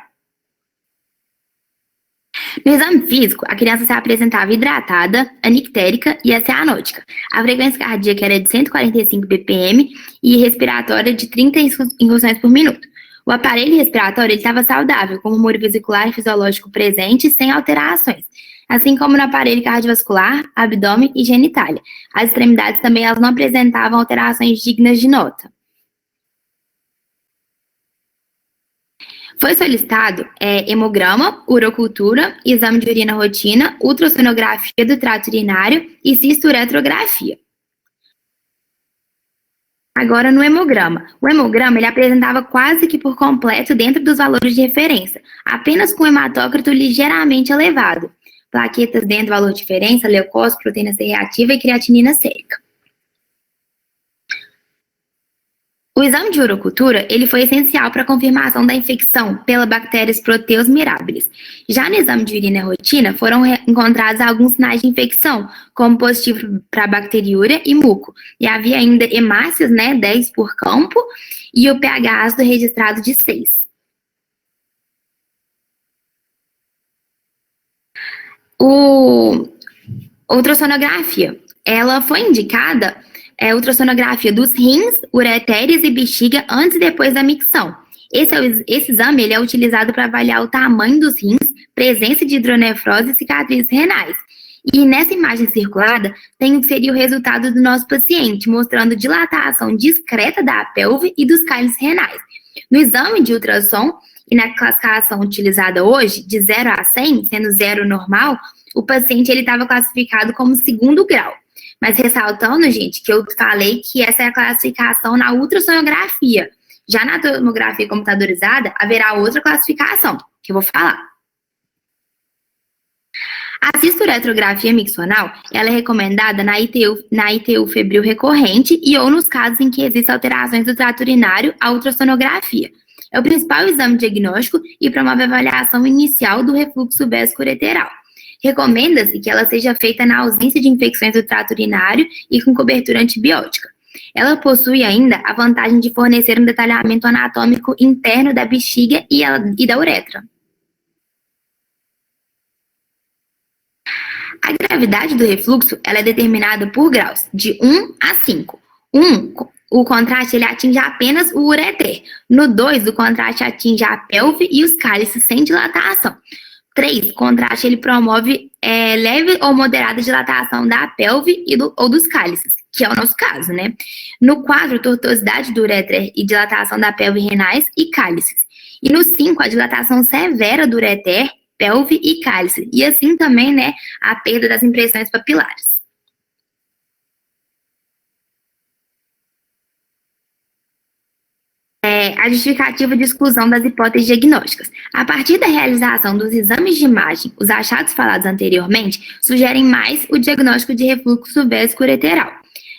No exame físico, a criança se apresentava hidratada, anictérica e cianótica. A frequência cardíaca era de 145 bpm e respiratória de 30 incursões por minuto. O aparelho respiratório estava saudável, com rumor vesicular e fisiológico presente, sem alterações, assim como no aparelho cardiovascular, abdômen e genitália. As extremidades também elas não apresentavam alterações dignas de nota. Foi solicitado hemograma, urocultura, exame de urina rotina, ultrassonografia do trato urinário e cisto-uretrografia. Agora, no hemograma. O hemograma ele apresentava quase que por completo dentro dos valores de referência, apenas com hematócrito ligeiramente elevado. Plaquetas dentro do valor de referência, leucócito, proteína C reativa e creatinina sérica. O exame de urocultura ele foi essencial para a confirmação da infecção pela bactéria Proteus mirabilis. Já no exame de urina rotina, foram encontrados alguns sinais de infecção, como positivo para bacteriúria e muco. E havia ainda hemácias, 10 por campo, e o pH ácido registrado de 6. Ultrassonografia, ela foi indicada ultrassonografia dos rins, ureteres e bexiga antes e depois da micção. Esse exame ele é utilizado para avaliar o tamanho dos rins, presença de hidronefrose e cicatrizes renais. E nessa imagem circulada tem o que seria o resultado do nosso paciente, mostrando dilatação discreta da pelve e dos cálices renais. No exame de ultrassom e na classificação utilizada hoje, de 0 a 100, sendo 0 normal, o paciente estava classificado como 2º grau. Mas ressaltando, gente, que eu falei que essa é a classificação na ultrassonografia. Já na tomografia computadorizada, haverá outra classificação, que eu vou falar. A cisto-uretrografia miccional, ela é recomendada na ITU febril recorrente e ou nos casos em que existem alterações do trato urinário, a ultrassonografia. É o principal exame diagnóstico e promove a avaliação inicial do refluxo vesicoureteral. Recomenda-se que ela seja feita na ausência de infecções do trato urinário e com cobertura antibiótica. Ela possui ainda a vantagem de fornecer um detalhamento anatômico interno da bexiga e da uretra. A gravidade do refluxo ela é determinada por graus, de 1 a 5. 1 o contraste ele atinge apenas o ureter. No 2, o contraste atinge a pelve e os cálices sem dilatação. 3, o contraste ele promove leve ou moderada dilatação da pelve ou dos cálices, que é o nosso caso, né? No 4, tortuosidade do ureter e dilatação da pelve renais e cálices. E no 5, a dilatação severa do ureter, pelve e cálice. E assim também, né, a perda das impressões papilares. A justificativa de exclusão das hipóteses diagnósticas. A partir da realização dos exames de imagem, os achados falados anteriormente sugerem mais o diagnóstico de refluxo vésico-ureteral.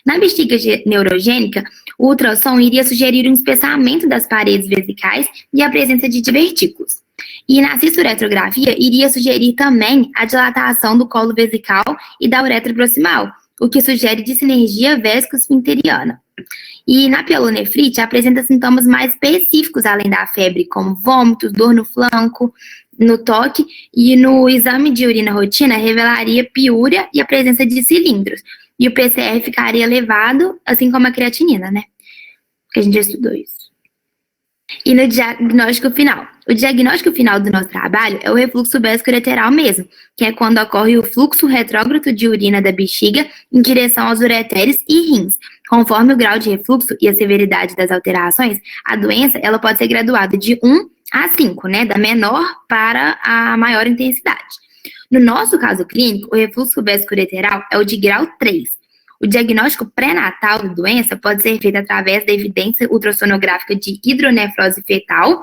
Na bexiga neurogênica, o ultrassom iria sugerir um espessamento das paredes vesicais e a presença de divertículos. E na cistoretrografia, iria sugerir também a dilatação do colo vesical e da uretra proximal, o que sugere dissinergia vésico-esfinteriana. E na pielonefrite, apresenta sintomas mais específicos além da febre, como vômitos, dor no flanco, no toque, e no exame de urina rotina revelaria piúria e a presença de cilindros. E o PCR ficaria elevado, assim como a creatinina, né? Porque a gente já estudou isso. E no diagnóstico final. O diagnóstico final do nosso trabalho é o refluxo vésico-ureteral mesmo, que é quando ocorre o fluxo retrógrado de urina da bexiga em direção aos ureteres e rins. Conforme o grau de refluxo e a severidade das alterações, a doença ela pode ser graduada de 1 a 5, né, da menor para a maior intensidade. No nosso caso clínico, o refluxo vésico-ureteral é o de grau 3. O diagnóstico pré-natal da doença pode ser feito através da evidência ultrassonográfica de hidronefrose fetal,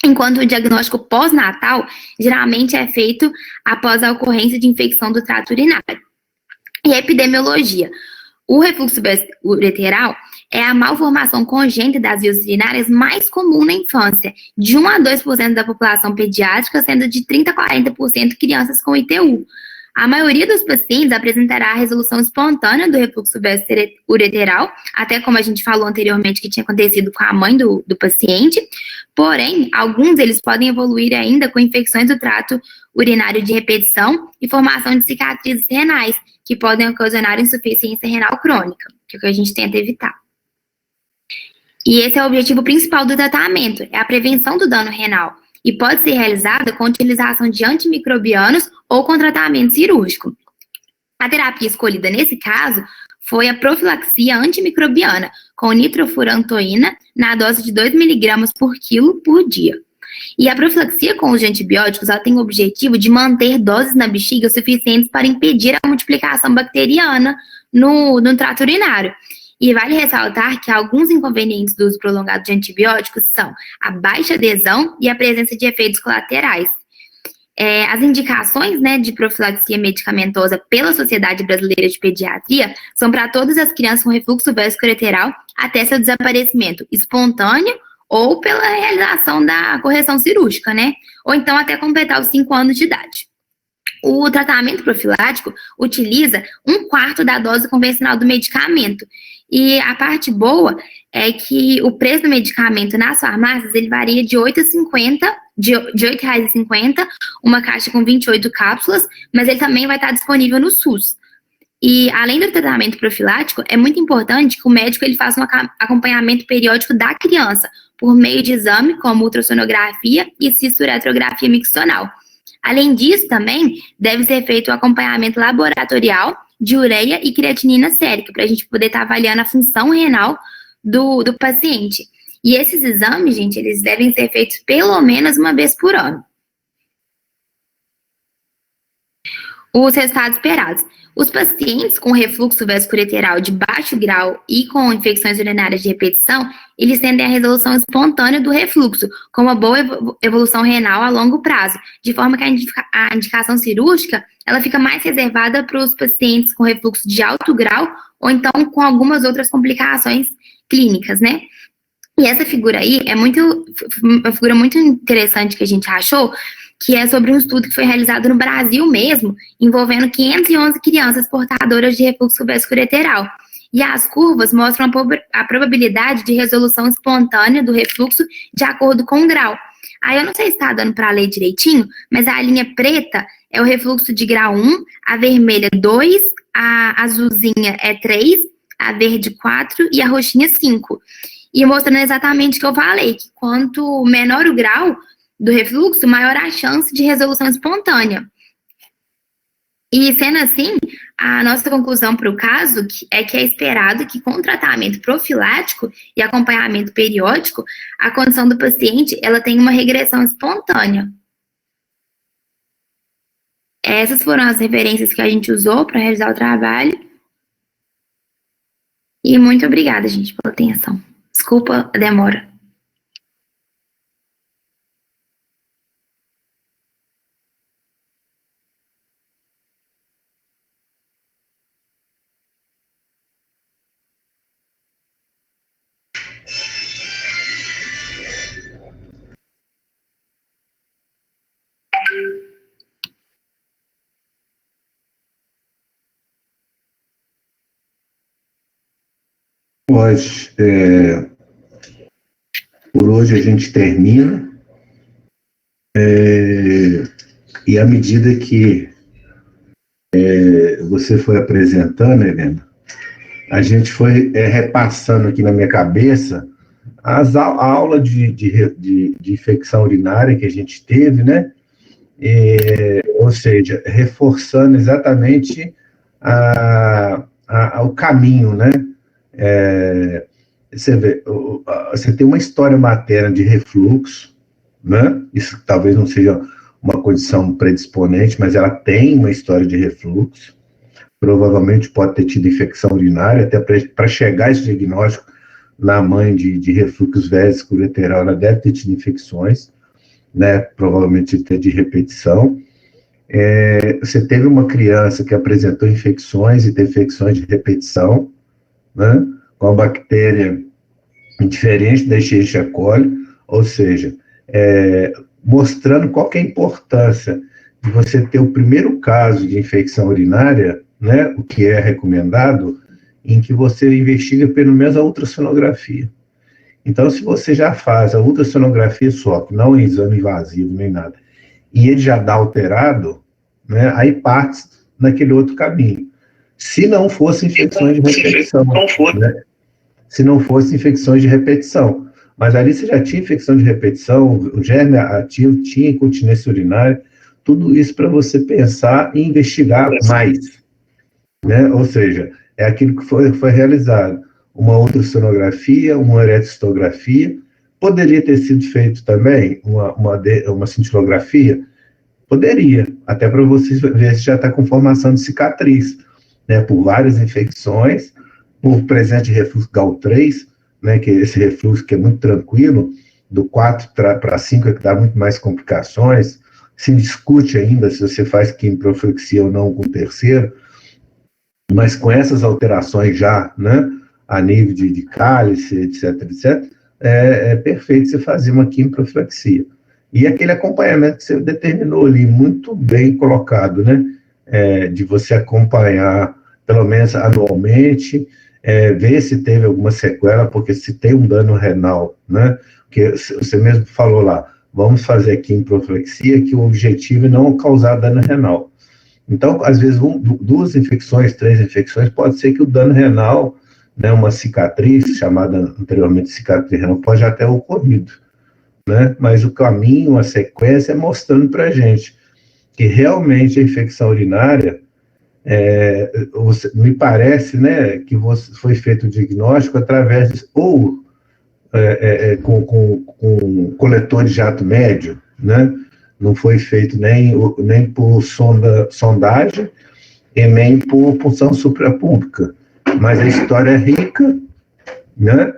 enquanto o diagnóstico pós-natal geralmente é feito após a ocorrência de infecção do trato urinário. E a epidemiologia. O refluxo ureteral é a malformação congênita das vias urinárias mais comum na infância, de 1 a 2% da população pediátrica, sendo de 30 a 40% crianças com ITU. A maioria dos pacientes apresentará a resolução espontânea do refluxo ureteral, até como a gente falou anteriormente que tinha acontecido com a mãe do paciente, porém, alguns deles podem evoluir ainda com infecções do trato urinário de repetição e formação de cicatrizes renais, que podem ocasionar insuficiência renal crônica, que é o que a gente tenta evitar. E esse é o objetivo principal do tratamento, é a prevenção do dano renal, e pode ser realizada com a utilização de antimicrobianos ou com tratamento cirúrgico. A terapia escolhida nesse caso foi a profilaxia antimicrobiana, com nitrofurantoína na dose de 2 mg por quilo por dia. E a profilaxia com os antibióticos ela tem o objetivo de manter doses na bexiga suficientes para impedir a multiplicação bacteriana no trato urinário. E vale ressaltar que alguns inconvenientes do uso prolongado de antibióticos são a baixa adesão e a presença de efeitos colaterais. As indicações, né, de profilaxia medicamentosa pela Sociedade Brasileira de Pediatria são para todas as crianças com refluxo vésico-ureteral até seu desaparecimento espontâneo ou pela realização da correção cirúrgica, né? Ou então até completar os 5 anos de idade. O tratamento profilático utiliza 1/4 da dose convencional do medicamento. E a parte boa é que o preço do medicamento nas farmácias, ele varia de R$ 8,50, uma caixa com 28 cápsulas, mas ele também vai estar disponível no SUS. E além do tratamento profilático, é muito importante que o médico ele faça um acompanhamento periódico da criança, por meio de exame como ultrassonografia e cistoretrografia miccional. Além disso, também deve ser feito o acompanhamento laboratorial de ureia e creatinina sérica, para a gente poder estar avaliando a função renal do paciente. E esses exames, gente, eles devem ser feitos pelo menos uma vez por ano. Os resultados esperados. Os pacientes com refluxo vésico-ureteral de baixo grau e com infecções urinárias de repetição, eles tendem a resolução espontânea do refluxo, com uma boa evolução renal a longo prazo, de forma que a indicação cirúrgica ela fica mais reservada para os pacientes com refluxo de alto grau ou então com algumas outras complicações clínicas, né? E essa figura aí é uma figura muito interessante que a gente achou, que é sobre um estudo que foi realizado no Brasil mesmo, envolvendo 511 crianças portadoras de refluxo vésico-ureteral. E as curvas mostram a probabilidade de resolução espontânea do refluxo de acordo com o grau. Aí eu não sei se está dando para ler direitinho, mas a linha preta é o refluxo de grau 1, a vermelha 2, a azulzinha é 3, a verde 4 e a roxinha 5. E mostrando exatamente o que eu falei, que quanto menor o grau do refluxo, maior a chance de resolução espontânea. E sendo assim, a nossa conclusão para o caso é que é esperado que com tratamento profilático e acompanhamento periódico, a condição do paciente ela tenha uma regressão espontânea. Essas foram as referências que a gente usou para realizar o trabalho. E muito obrigada, gente, pela atenção. Desculpa a demora. Nós, por hoje a gente termina, e à medida que você foi apresentando, Helena, a gente foi repassando aqui na minha cabeça a aula de infecção urinária que a gente teve, né? Ou seja, reforçando exatamente o caminho, né? Você vê, você tem uma história materna de refluxo, né? Isso talvez não seja uma condição predisponente, mas ela tem uma história de refluxo, provavelmente pode ter tido infecção urinária, até para chegar a esse diagnóstico na mãe de refluxo vésico ureteral, ela deve ter tido infecções, né? Provavelmente de repetição. Você teve uma criança que apresentou infecções e teve infecções de repetição, né, com a bactéria diferente da Escherichia coli, ou seja, mostrando qual que é a importância de você ter o primeiro caso de infecção urinária, né, o que é recomendado, em que você investiga pelo menos a ultrassonografia. Então, se você já faz a ultrassonografia só, que não é um exame invasivo nem nada, e ele já dá alterado, né, aí parte naquele outro caminho. Se não fosse infecções de repetição, né? Se não fosse infecções de repetição. Mas ali você já tinha infecção de repetição, o germe ativo tinha incontinência urinária, tudo isso para você pensar e investigar mais, né? Ou seja, é aquilo que foi realizado. Uma ultrassonografia, uma eretocistografia, poderia ter sido feito também uma cintilografia? Poderia, até para você ver se já está com formação de cicatriz, né, por várias infecções, por presente de refluxo GAL3, né, que é esse refluxo que é muito tranquilo, do 4 para 5 é que dá muito mais complicações, se discute ainda se você faz quimioprofilaxia ou não com o terceiro, mas com essas alterações já, né, a nível de cálice, etc., é perfeito você fazer uma quimioprofilaxia. E aquele acompanhamento que você determinou ali, muito bem colocado, né, de você acompanhar, pelo menos anualmente, ver se teve alguma sequela, porque se tem um dano renal, né, que você mesmo falou lá, vamos fazer aqui em profilaxia, que o objetivo é não causar dano renal. Então, às vezes, 2 infecções, 3 infecções, pode ser que o dano renal, né, uma cicatriz, chamada anteriormente cicatriz renal, pode já ter ocorrido, né, mas o caminho, a sequência é mostrando para a gente que realmente a infecção urinária, me parece, né, que foi feito o diagnóstico através com coletor de jato médio, né, não foi feito nem por sondagem e nem por punção suprapúbica, mas a história é rica, né,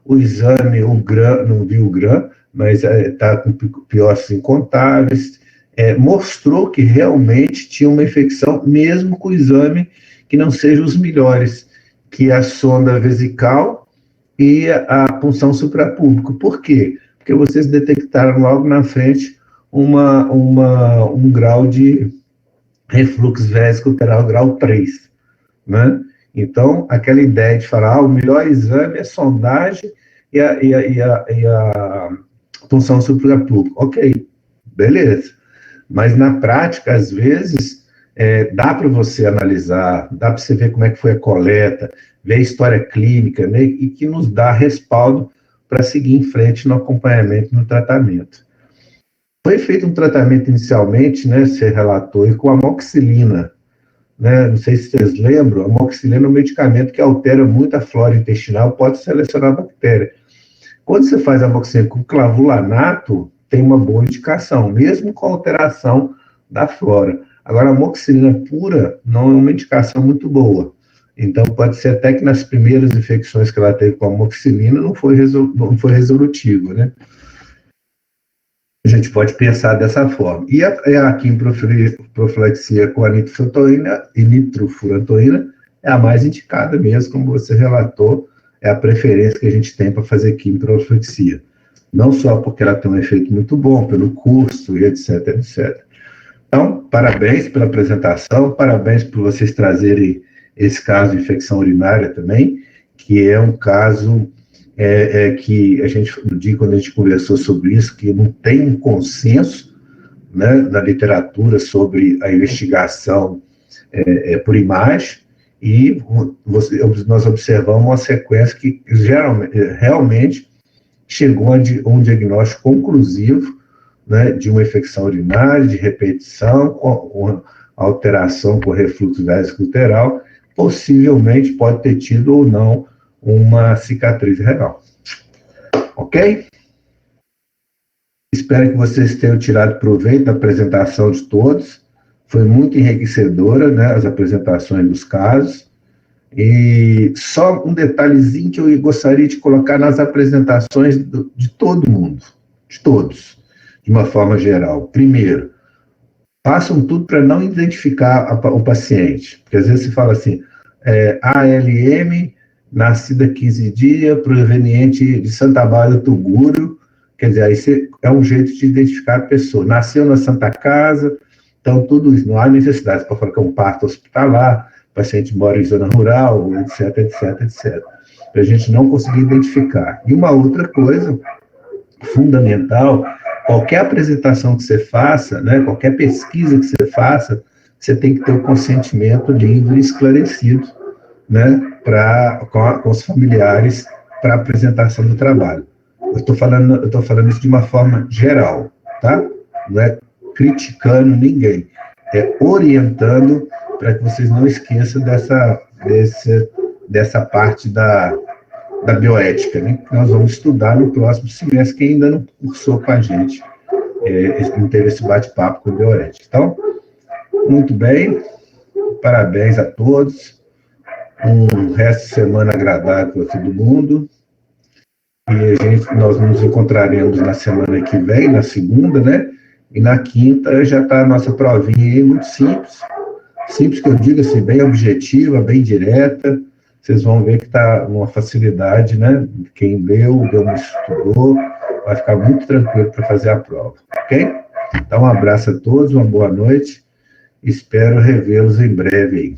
o exame, o GRAM, não vi o GRAM, mas está com piores incontáveis, mostrou que realmente tinha uma infecção, mesmo com o exame que não seja os melhores, que é a sonda vesical e a punção suprapúbica. Por quê? Porque vocês detectaram logo na frente um grau de refluxo vésico uteral grau 3, né? Então, aquela ideia de falar, o melhor exame é a sondagem e a punção suprapúbica. Ok, beleza. Mas, na prática, às vezes, dá para você analisar, dá para você ver como é que foi a coleta, ver a história clínica, né, e que nos dá respaldo para seguir em frente no acompanhamento, no tratamento. Foi feito um tratamento inicialmente, né, você relatou, e com amoxicilina, né, não sei se vocês lembram, a amoxicilina é um medicamento que altera muito a flora intestinal, pode selecionar a bactéria. Quando você faz a amoxicilina com clavulanato, tem uma boa indicação, mesmo com alteração da flora. Agora, a amoxicilina pura não é uma indicação muito boa. Então, pode ser até que nas primeiras infecções que ela teve com a amoxicilina não foi resolutivo, né? A gente pode pensar dessa forma. E a quimioprofilaxia com a nitrofurantoína e nitrofurantoína é a mais indicada mesmo, como você relatou, é a preferência que a gente tem para fazer quimioprofilaxia. Não só porque ela tem um efeito muito bom, pelo custo e etc, etc. Então, parabéns pela apresentação, parabéns por vocês trazerem esse caso de infecção urinária também, que é um caso que a gente, no dia quando a gente conversou sobre isso, que não tem um consenso, né, na literatura sobre a investigação por imagem, e nós observamos uma sequência que realmente chegou a um diagnóstico conclusivo, né, de uma infecção urinária, de repetição, com alteração com refluxo vesicouteral, possivelmente pode ter tido ou não uma cicatriz renal. Ok? Espero que vocês tenham tirado proveito da apresentação de todos. Foi muito enriquecedora, né, as apresentações dos casos. E só um detalhezinho que eu gostaria de colocar nas apresentações de todo mundo, de todos, de uma forma geral. Primeiro, façam tudo para não identificar o paciente, porque às vezes se fala assim, ALM, nascida 15 dias, proveniente de Santa Bárbara do Tuguro, quer dizer, aí é um jeito de identificar a pessoa. Nasceu na Santa Casa, então tudo isso, não há necessidade para falar que é um parto hospitalar, o paciente mora em zona rural, etc, etc, etc, para a gente não conseguir identificar. E uma outra coisa fundamental, qualquer apresentação que você faça, né, qualquer pesquisa que você faça, você tem que ter o consentimento livre e esclarecido, né, com os familiares para a apresentação do trabalho. Eu estou falando isso de uma forma geral, tá? Não é criticando ninguém, é orientando para que vocês não esqueçam dessa parte da bioética, né, que nós vamos estudar no próximo semestre, que ainda não cursou com a gente, não teve esse bate-papo com o bioética. Então, muito bem, parabéns a todos, um resto de semana agradável para todo mundo, e nós nos encontraremos na semana que vem, na segunda, né, e na quinta já está a nossa provinha aí, muito simples que eu digo assim, bem objetiva, bem direta. Vocês vão ver que está uma facilidade, né? Quem leu, estudou, vai ficar muito tranquilo para fazer a prova, ok? Então, um abraço a todos, uma boa noite, espero revê-los em breve aí.